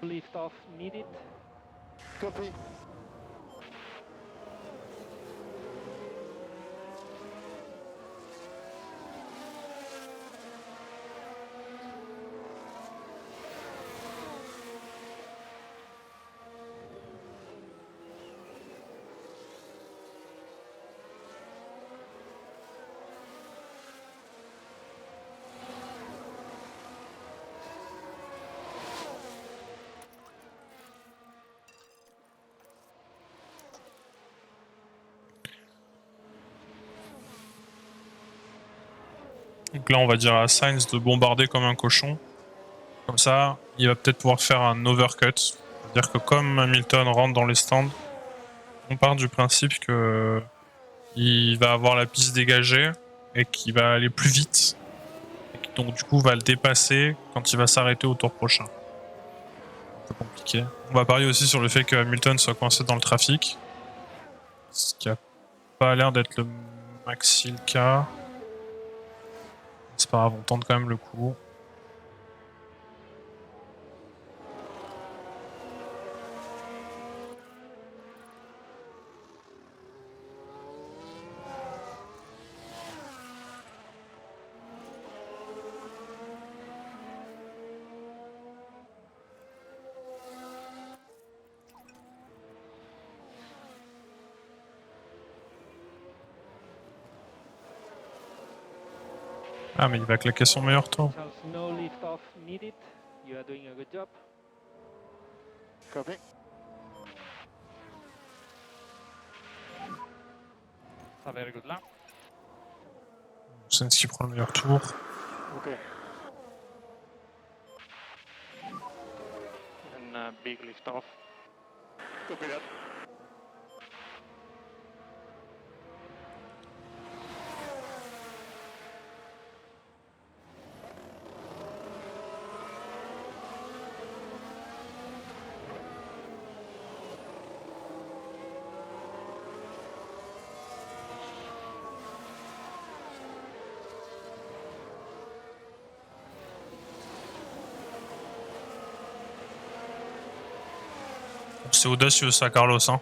Speaker 3: Lift off needed.
Speaker 6: Copy.
Speaker 1: Donc là, on va dire à Sainz de bombarder comme un cochon. Comme ça, il va peut-être pouvoir faire un overcut. C'est-à-dire que comme Hamilton rentre dans les stands, on part du principe que il va avoir la piste dégagée et qu'il va aller plus vite. Et qui, donc du coup va le dépasser quand il va s'arrêter au tour prochain. Un peu compliqué. On va parier aussi sur le fait que Hamilton soit coincé dans le trafic. Ce qui a pas l'air d'être le maxi le cas. C'est pas grave, on tente quand même le coup. Ah mais il va claquer son meilleur tour.
Speaker 3: Charles, no lift off needed. You are doing a good job.
Speaker 6: Copy.
Speaker 3: A very good lap.
Speaker 1: Sainz qui prend le meilleur tour.
Speaker 6: Okay.
Speaker 5: And big lift off.
Speaker 6: Copy that.
Speaker 1: C'est audacieux ça, Carlos. Hein.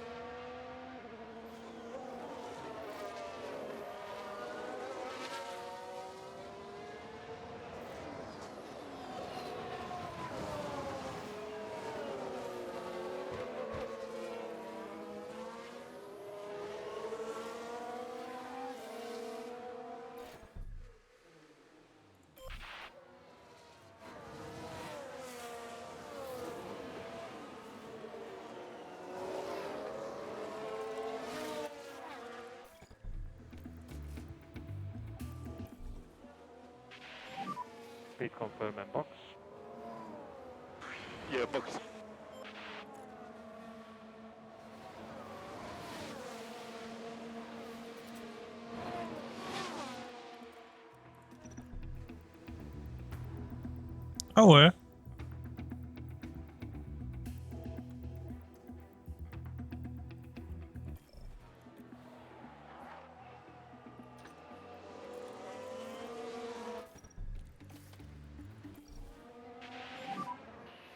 Speaker 5: Speed confirm and box.
Speaker 6: Yeah, box.
Speaker 1: Ah ouais.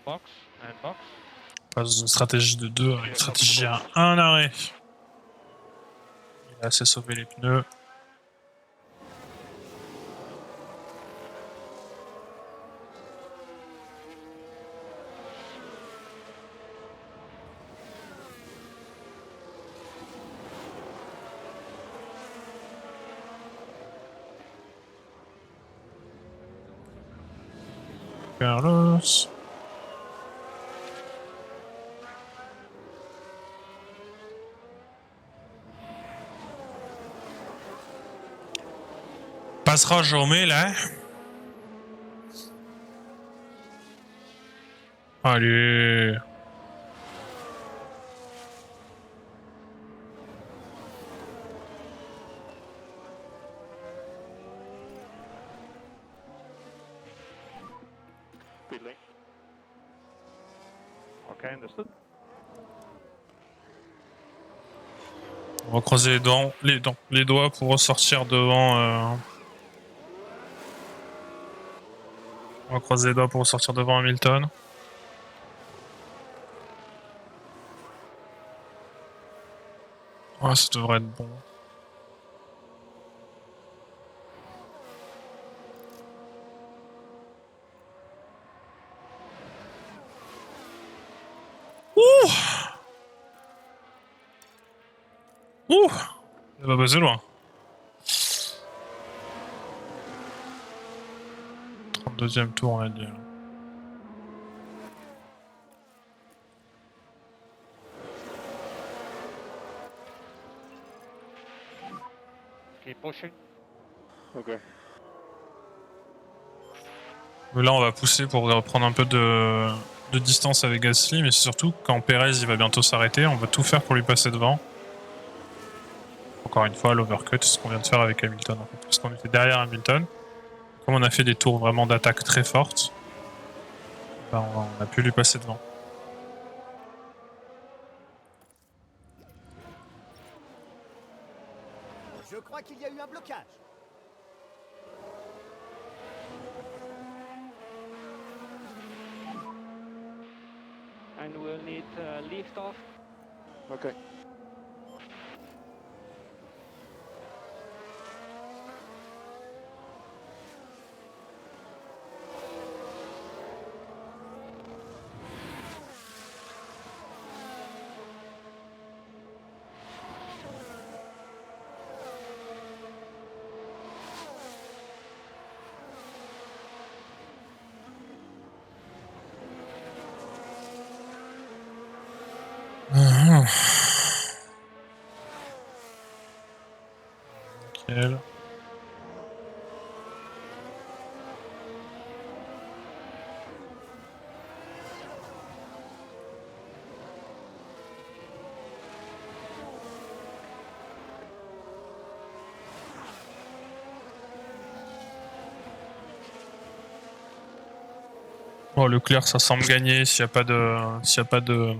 Speaker 5: Box and box.
Speaker 1: Passe d'une stratégie de 2 à une stratégie à 1 arrêt. Il a assez sauvé les pneus. Carlos. Passera Jaumet là. Allez.
Speaker 6: Pit lane.
Speaker 5: Okay, understood.
Speaker 1: On va croiser les doigts pour ressortir devant. On va croiser les doigts pour ressortir devant Hamilton. Ouais, ça devrait être bon. Ouh! Ouh! Il va passer loin. 32e tour, on va dire.
Speaker 5: Keep pushing.
Speaker 6: Okay.
Speaker 1: Mais là, on va pousser pour prendre un peu de distance avec Gasly, mais c'est surtout quand Perez il va bientôt s'arrêter, on va tout faire pour lui passer devant. Encore une fois, l'overcut, c'est ce qu'on vient de faire avec Hamilton en fait, parce qu'on était derrière Hamilton. Comme on a fait des tours vraiment d'attaque très fortes, ben, on a pu lui passer devant.
Speaker 2: Je crois qu'il y a eu un blocage.
Speaker 3: And we'll need lift off.
Speaker 6: Okay.
Speaker 1: Nickel. Bon, Leclerc, ça semble gagner s'il n'y a pas de.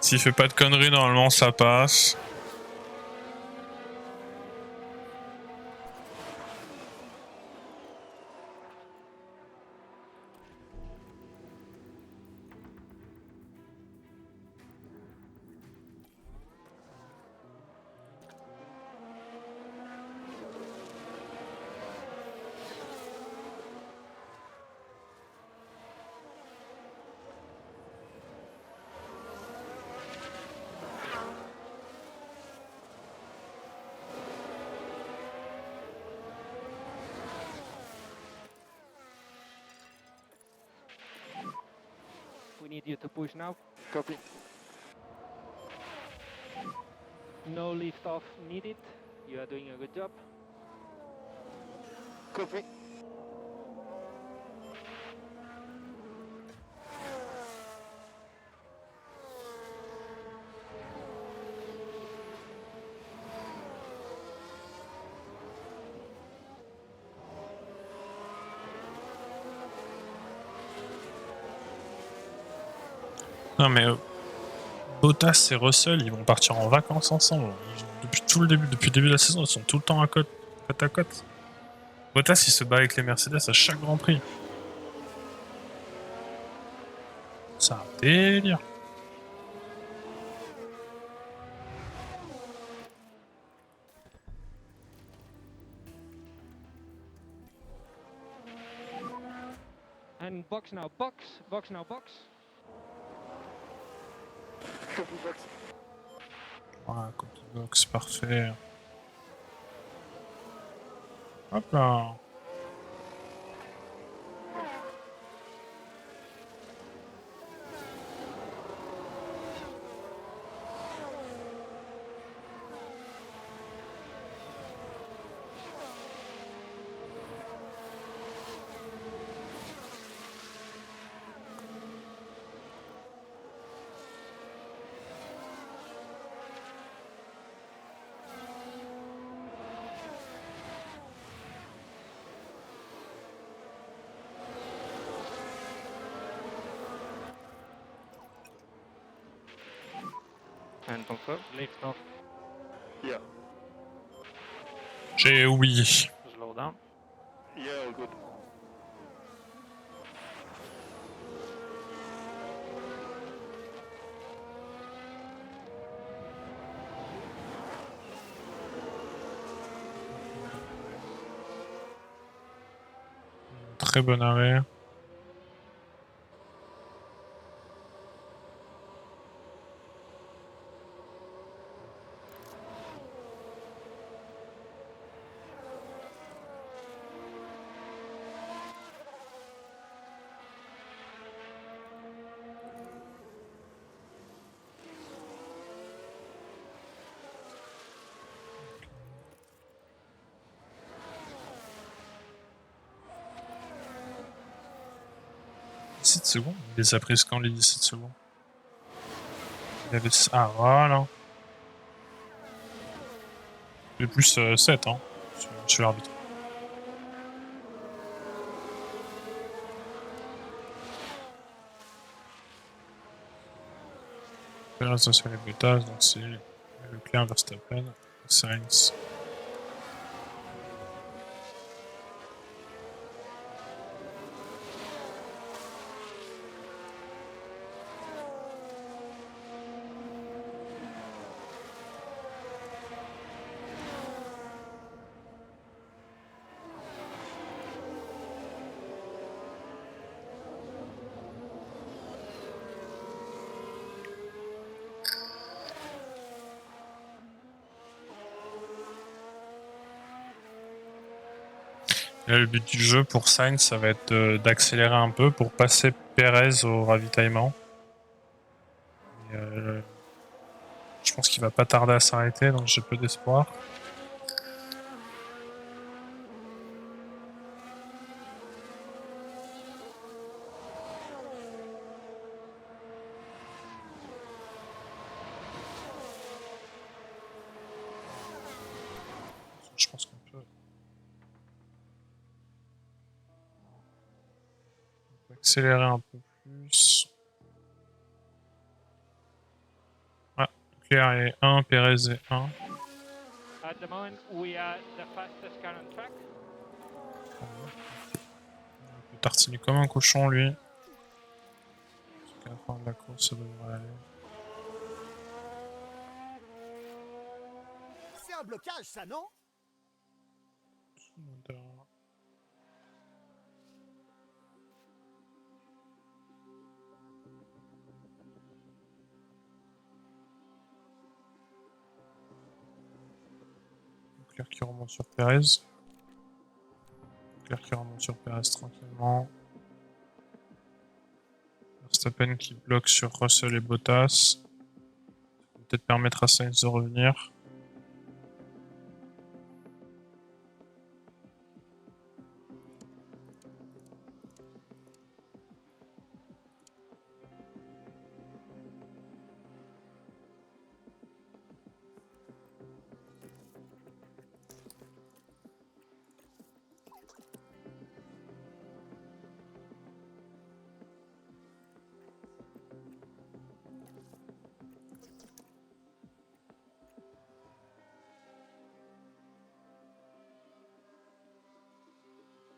Speaker 1: S'il fait pas de conneries, normalement ça passe.
Speaker 3: We need you to push now.
Speaker 6: Copy.
Speaker 3: No lift off needed. You are doing a good job.
Speaker 6: Copy.
Speaker 1: Non mais Bottas et Russell, ils vont partir en vacances ensemble. Depuis tout le début, depuis le début de la saison, ils sont tout le temps côte à côte. Bottas, il se bat avec les Mercedes à chaque Grand Prix. C'est un délire.
Speaker 3: And box now, box now, box.
Speaker 6: Copy box.
Speaker 1: Voilà, copy box, parfait. Hop là.
Speaker 5: And confirm.
Speaker 3: Lift off.
Speaker 6: Yeah.
Speaker 1: J'ai oui.
Speaker 5: Slow down.
Speaker 6: Yeah, all good.
Speaker 1: très bon arrêt. Secondes. Il les a prises quand les 17 secondes. Il avait... Ah voilà. C'est plus 7 hein, sur l'arbitre. Là, ça c'est les Bottas, donc c'est Leclerc, Verstappen, Sainz. Là, le but du jeu pour Sainz, ça va être d'accélérer un peu pour passer Perez au ravitaillement. Et, je pense qu'il va pas tarder à s'arrêter, donc j'ai peu d'espoir. Je pense qu'on peut accélérer un peu plus. Ah, Leclerc est 1, Perez est 1.
Speaker 3: At the moment, we are the fastest car on track.
Speaker 1: Il peut tartiner comme un cochon, lui. Jusqu'à la fin de la course, ça devrait aller.
Speaker 2: C'est un blocage, ça, non?
Speaker 1: Leclerc qui remonte sur Perez. Leclerc qui remonte sur Perez tranquillement. Verstappen qui bloque sur Russell et Bottas. Peut-être permettre à Sainz de revenir.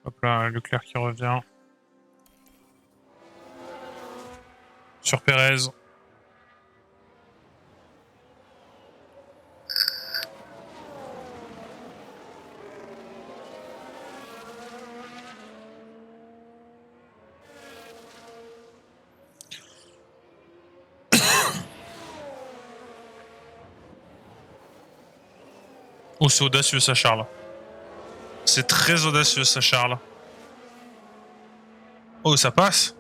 Speaker 1: Hop là, Leclerc qui revient. Sur Perez. Oh, c'est audacieux ça, Charles. C'est très audacieux ça, Charles. Oh, ça passe.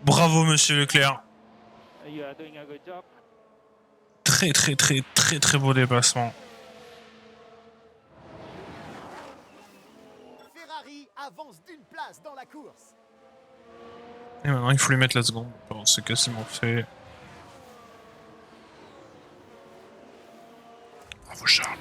Speaker 1: Bravo, monsieur Leclerc.
Speaker 3: You are doing a good job.
Speaker 1: Très beau dépassement.
Speaker 2: Ferrari avance d'une place dans la course.
Speaker 1: Et maintenant, il faut lui mettre la seconde. Bon, c'est quasiment fait. Bravo, Charles.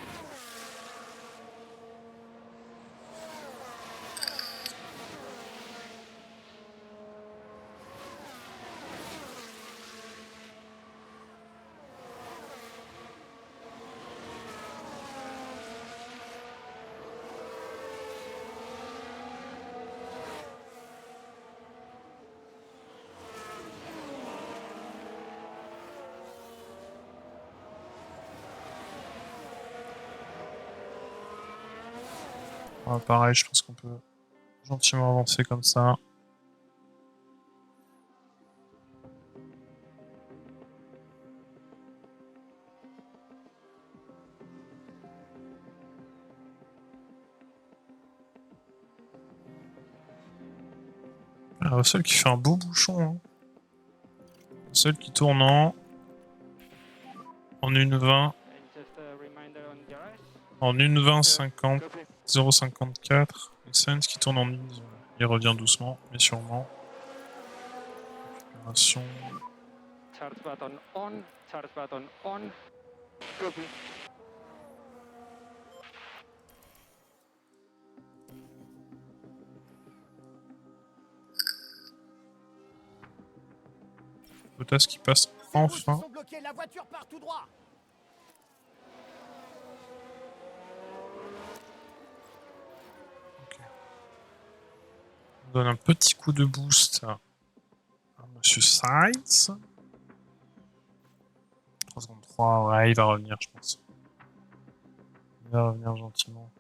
Speaker 1: Pareil, je pense qu'on peut gentiment avancer comme ça. Ah, Russell qui fait un beau bouchon. Hein. Russell qui tourne en 1,20.
Speaker 3: And just a reminder on DRS.
Speaker 1: En 1,20, 50,
Speaker 6: Copy.
Speaker 1: 0,54. Et Sainz qui tourne en 1. Il revient doucement, mais sûrement. Récupération.
Speaker 3: Charge button on. Charge button on.
Speaker 6: Copy.
Speaker 1: Bottas qui passe
Speaker 2: Ces rouges
Speaker 1: enfin.
Speaker 2: sont bloqués, la voiture part tout droit.
Speaker 1: On donne un petit coup de boost à Monsieur Sainz. 3 secondes 3, ouais, il va revenir, je pense. Il va revenir gentiment.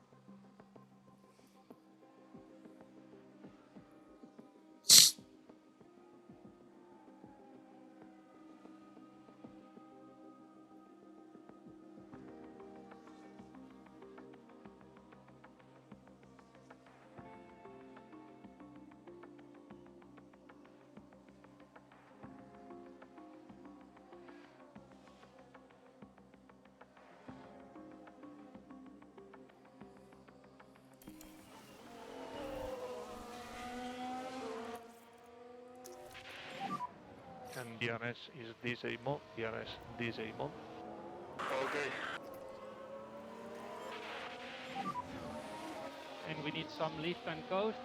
Speaker 5: And DRS is disable. DRS disable.
Speaker 6: Okay.
Speaker 3: And we need some lift and coast.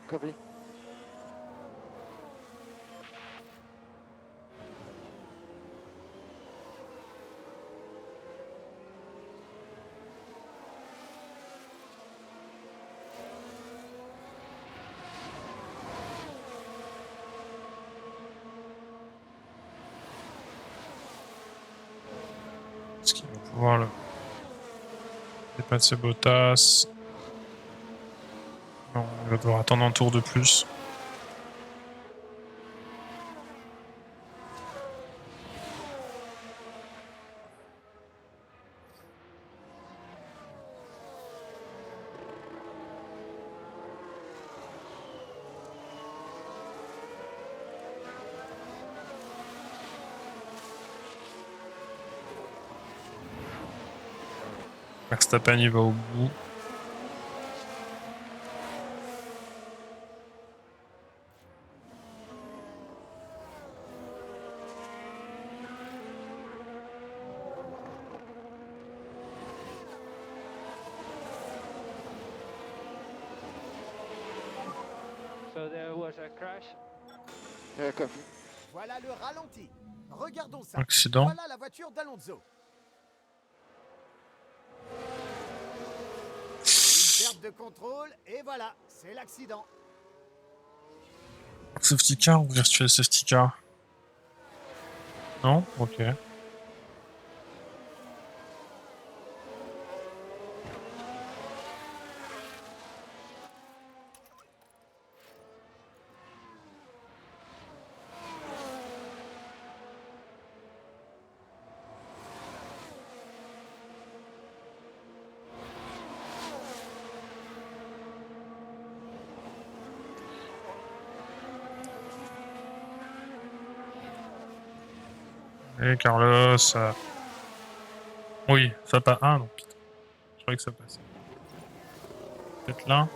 Speaker 6: Copy.
Speaker 1: Est-ce qu'il va pouvoir le dépasser Bottas? Non, il va devoir attendre un tour de plus. Verstappen il va au bout.
Speaker 3: So there was a crash.
Speaker 6: Yeah, copy.
Speaker 2: Voilà le ralenti. Regardons ça.
Speaker 1: Accident.
Speaker 2: Voilà la voiture d'Alonso. Une perte de contrôle et voilà, c'est l'accident.
Speaker 1: Safety car ou virtual safety car? Non? Ok. Et Carlos. Oui, ça passe. Ah non, putain. Je croyais que ça passait. Peut-être là.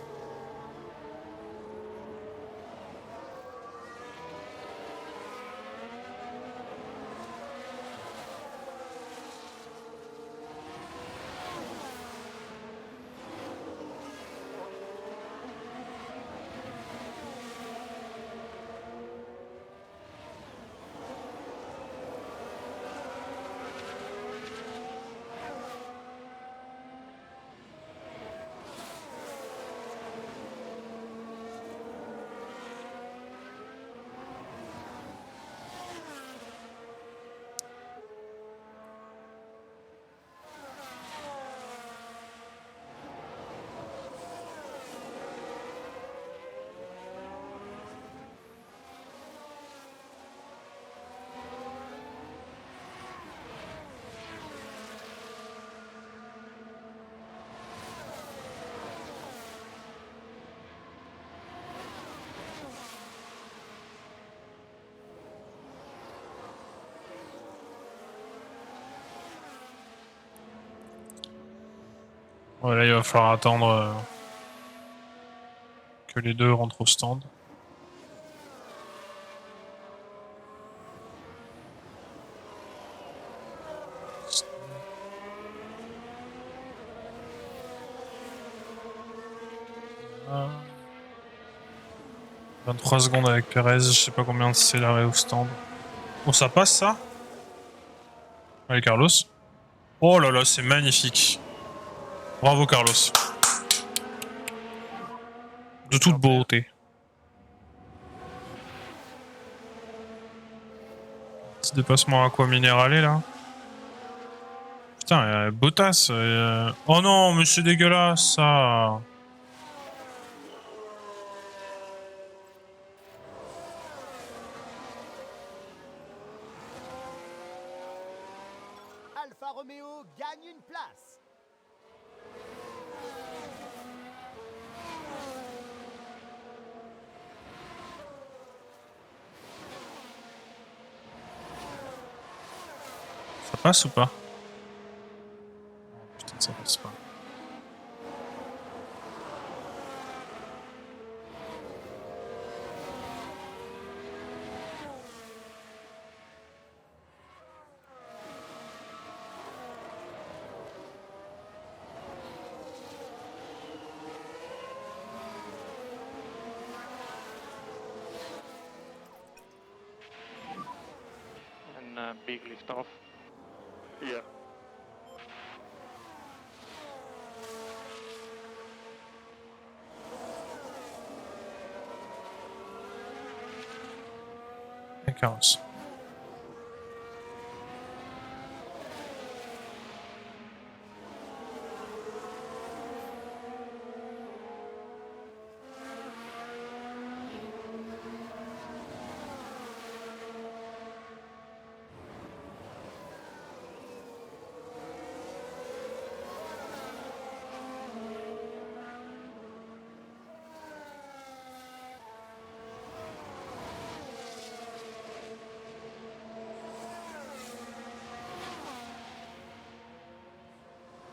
Speaker 1: Voilà, il va falloir attendre que les deux rentrent au stand. Ah. 23 secondes avec Perez, je sais pas combien c'est l'arrêt au stand. Oh, ça passe ça? Allez, Carlos. Oh là là, c'est magnifique. Bravo, Carlos. De toute beauté. Petit dépassement aqua minéralé là. Putain, Bottas. Oh non, mais c'est dégueulasse ça.
Speaker 2: Alfa Romeo gagne une place.
Speaker 1: Ça passe ou pas? Putain, ça passe pas.
Speaker 5: And big lift off.
Speaker 6: Yeah.
Speaker 1: Et Carlos.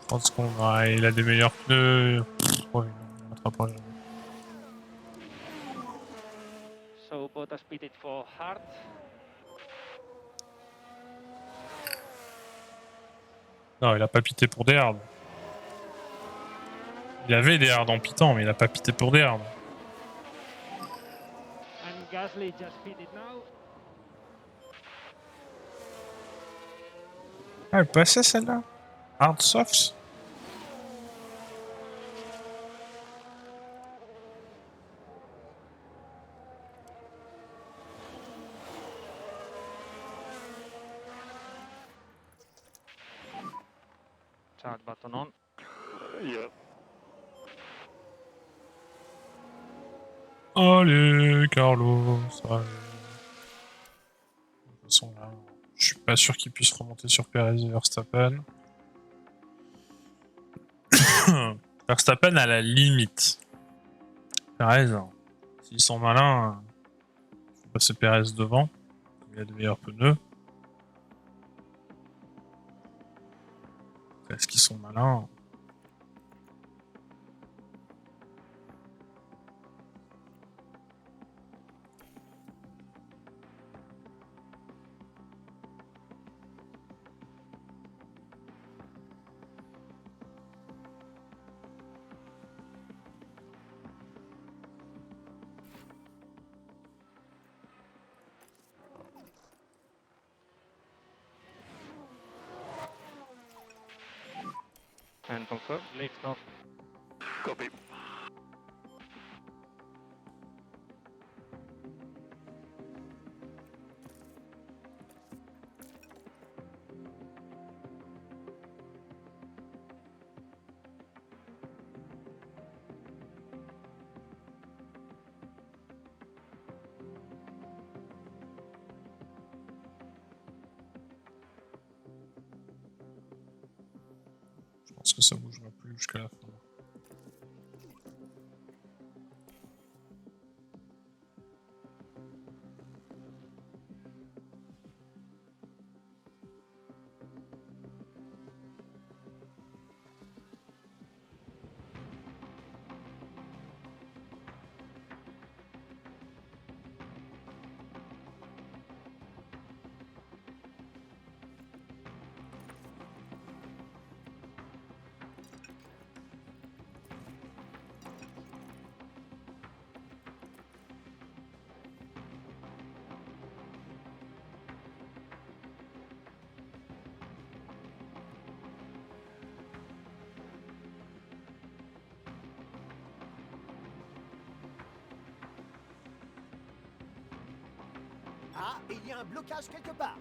Speaker 1: Je pense qu'on va... Il a des meilleurs pneus. Ouais, on rattrapera jamais.
Speaker 3: So Bottas pitted for hard.
Speaker 1: Non, il a pas pité pour des hards. Il avait des hards en pitant, mais il a pas pité pour des hards.
Speaker 3: And Gasly just pitted now.
Speaker 1: Ah, elle passait celle-là? Hard softs?
Speaker 5: Start button on.
Speaker 6: Yeah.
Speaker 1: Allez, Carlos, allez. De toute façon, là, je suis pas sûr qu'il puisse remonter sur Perez et Verstappen. Verstappen à la limite. Perez, hein, s'ils sont malins, il faut passer Perez devant. Il a de meilleurs pneus. Est-ce qu'ils sont malins?
Speaker 5: And confirm. Lift off.
Speaker 6: Copy.
Speaker 1: Je pense que ça bougera plus jusqu'à la fin.
Speaker 2: Ah, il y a un blocage quelque part.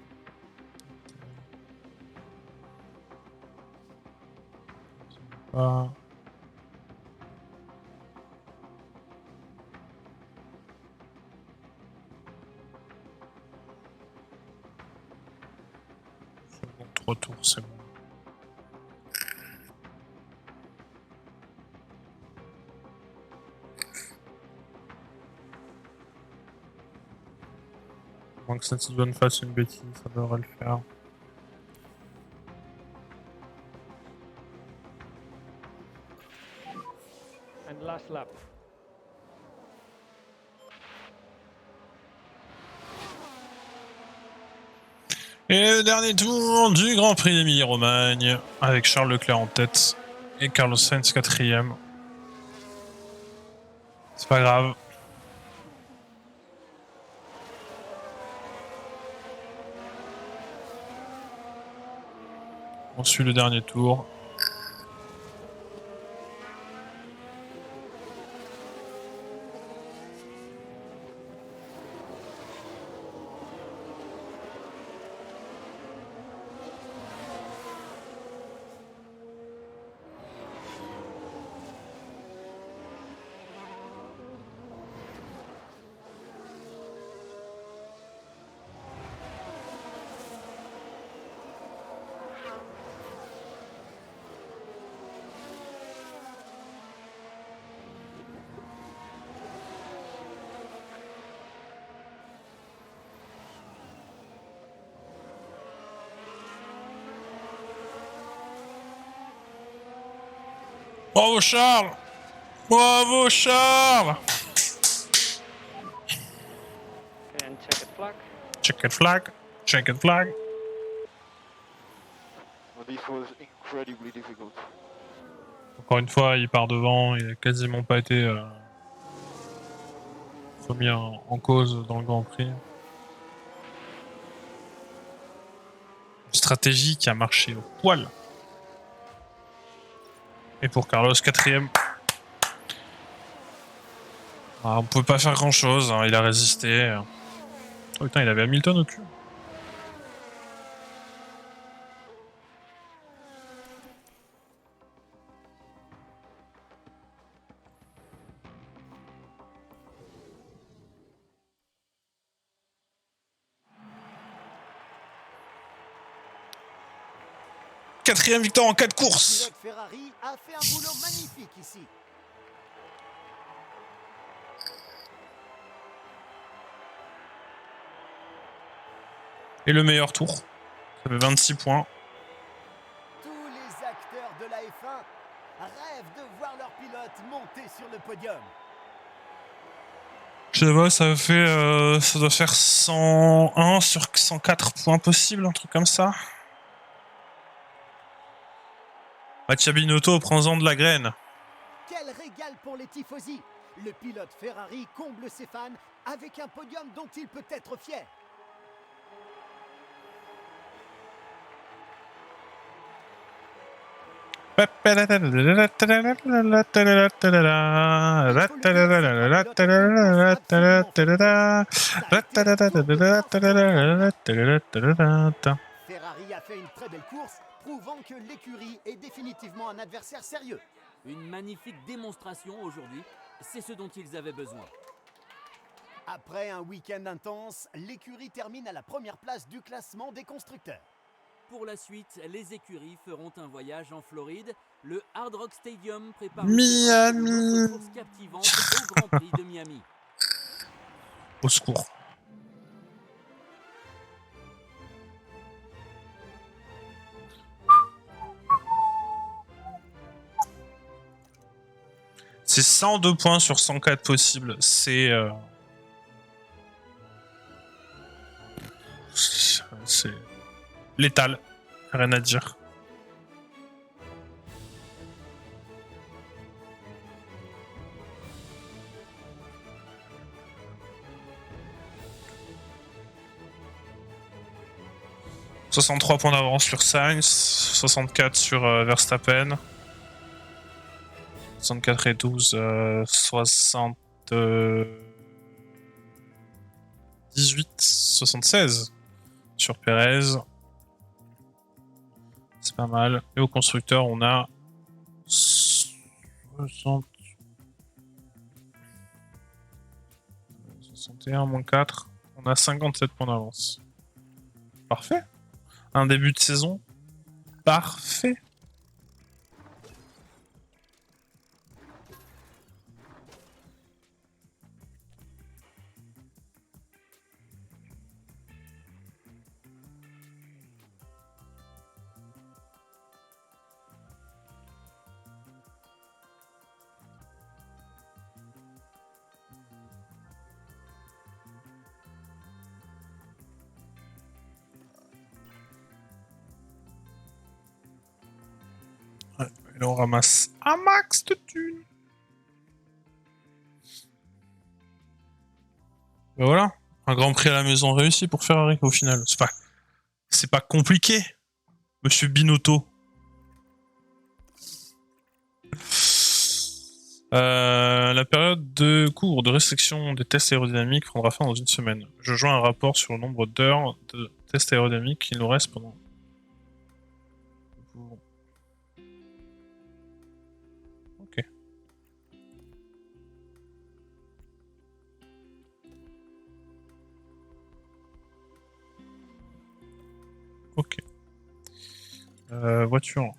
Speaker 1: Ah. C'est bon, 3 tours, c'est bon. À moins que Saint-Sylvain fasse une bêtise, ça devrait le faire.
Speaker 3: And last lap.
Speaker 1: Et le dernier tour du Grand Prix d'Émilie-Romagne, avec Charles Leclerc en tête et Carlos Sainz 4ème. C'est pas grave. On suit le dernier tour. Bravo Charles! Bravo Charles!
Speaker 3: And check it flag.
Speaker 1: Check it flag, check it flag.
Speaker 6: Well, this was incredibly difficult.
Speaker 1: Encore une fois, il part devant, il a quasiment pas été remis en cause dans le Grand Prix. Une stratégie qui a marché au poil. Et pour Carlos, 4ème. Ah, on peut pas faire grand chose, hein, il a résisté. Oh putain, il avait Hamilton au cul. Quatrième victoire en 4 courses.
Speaker 2: Le pilote Ferrari a fait un boulot magnifique ici.
Speaker 1: Et le meilleur tour. Ça fait 26 points.
Speaker 2: Tous les acteurs de la F1 rêvent de voir leur pilote monter sur le podium.
Speaker 1: Je sais pas, ça doit faire 101 sur 104 points possibles, un truc comme ça. Mattia Binotto, prends-en de la graine.
Speaker 2: Quel régal pour les tifosi. Le pilote Ferrari comble ses fans avec un podium dont il peut être fier. Ferrari a fait une très belle course, prouvant que l'écurie est définitivement un adversaire sérieux.
Speaker 4: Une magnifique démonstration aujourd'hui, c'est ce dont ils avaient besoin.
Speaker 2: Après un week-end intense, l'écurie termine à la première place du classement des constructeurs.
Speaker 4: Pour la suite, les écuries feront un voyage en Floride. Le Hard Rock Stadium prépare
Speaker 1: Miami.
Speaker 4: une autre course captivante au Grand Prix de Miami.
Speaker 1: Au secours. C'est 102 points sur 104 possibles. C'est létal. Rien à dire. « 63 points d'avance sur Sainz, 64 sur Verstappen, 64 et 12, 67 18,76 sur Perez. C'est pas mal. Et au constructeur, on a 60... 61 moins 4. On a 57 points d'avance. Parfait. Un début de saison parfait. Et là, on ramasse un max de thunes. Ben voilà, un grand prix à la maison réussi pour Ferrari au final. C'est pas compliqué, monsieur Binotto. La période de cours de restriction des tests aérodynamiques prendra fin dans une semaine. Je joins un rapport sur le nombre d'heures de tests aérodynamiques qu'il nous reste pendant. Ok. Ok. Voiture.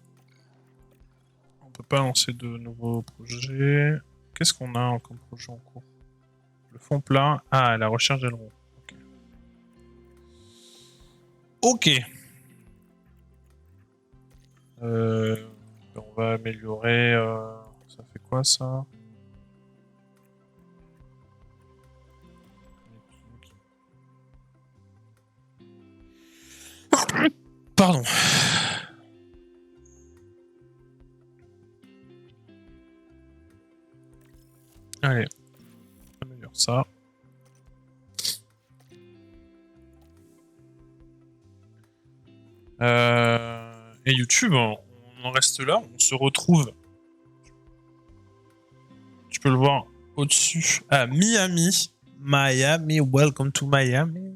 Speaker 1: On peut pas lancer de nouveaux projets. Qu'est-ce qu'on a comme projet en cours? Le fond plat. Ah, la recherche d'aileron. Ok. Ok. On va améliorer. Ça fait quoi ça? Pardon. Allez, on améliore ça. Et YouTube, on en reste là, on se retrouve. Tu peux le voir au-dessus. À Miami. Miami, welcome to Miami.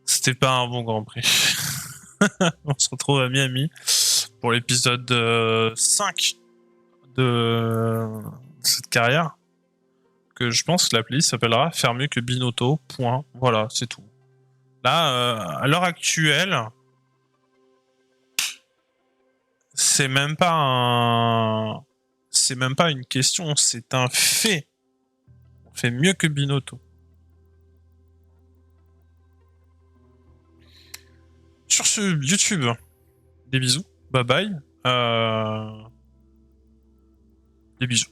Speaker 1: C'était pas un bon Grand Prix. On se retrouve à Miami pour l'épisode 5 de cette carrière. Que je pense que la playlist s'appellera Faire mieux que Binotto. Point. Voilà, c'est tout. Là, à l'heure actuelle, c'est même pas une question, c'est un fait. On fait mieux que Binotto. Sur ce YouTube, des bisous, bye bye. Des bisous.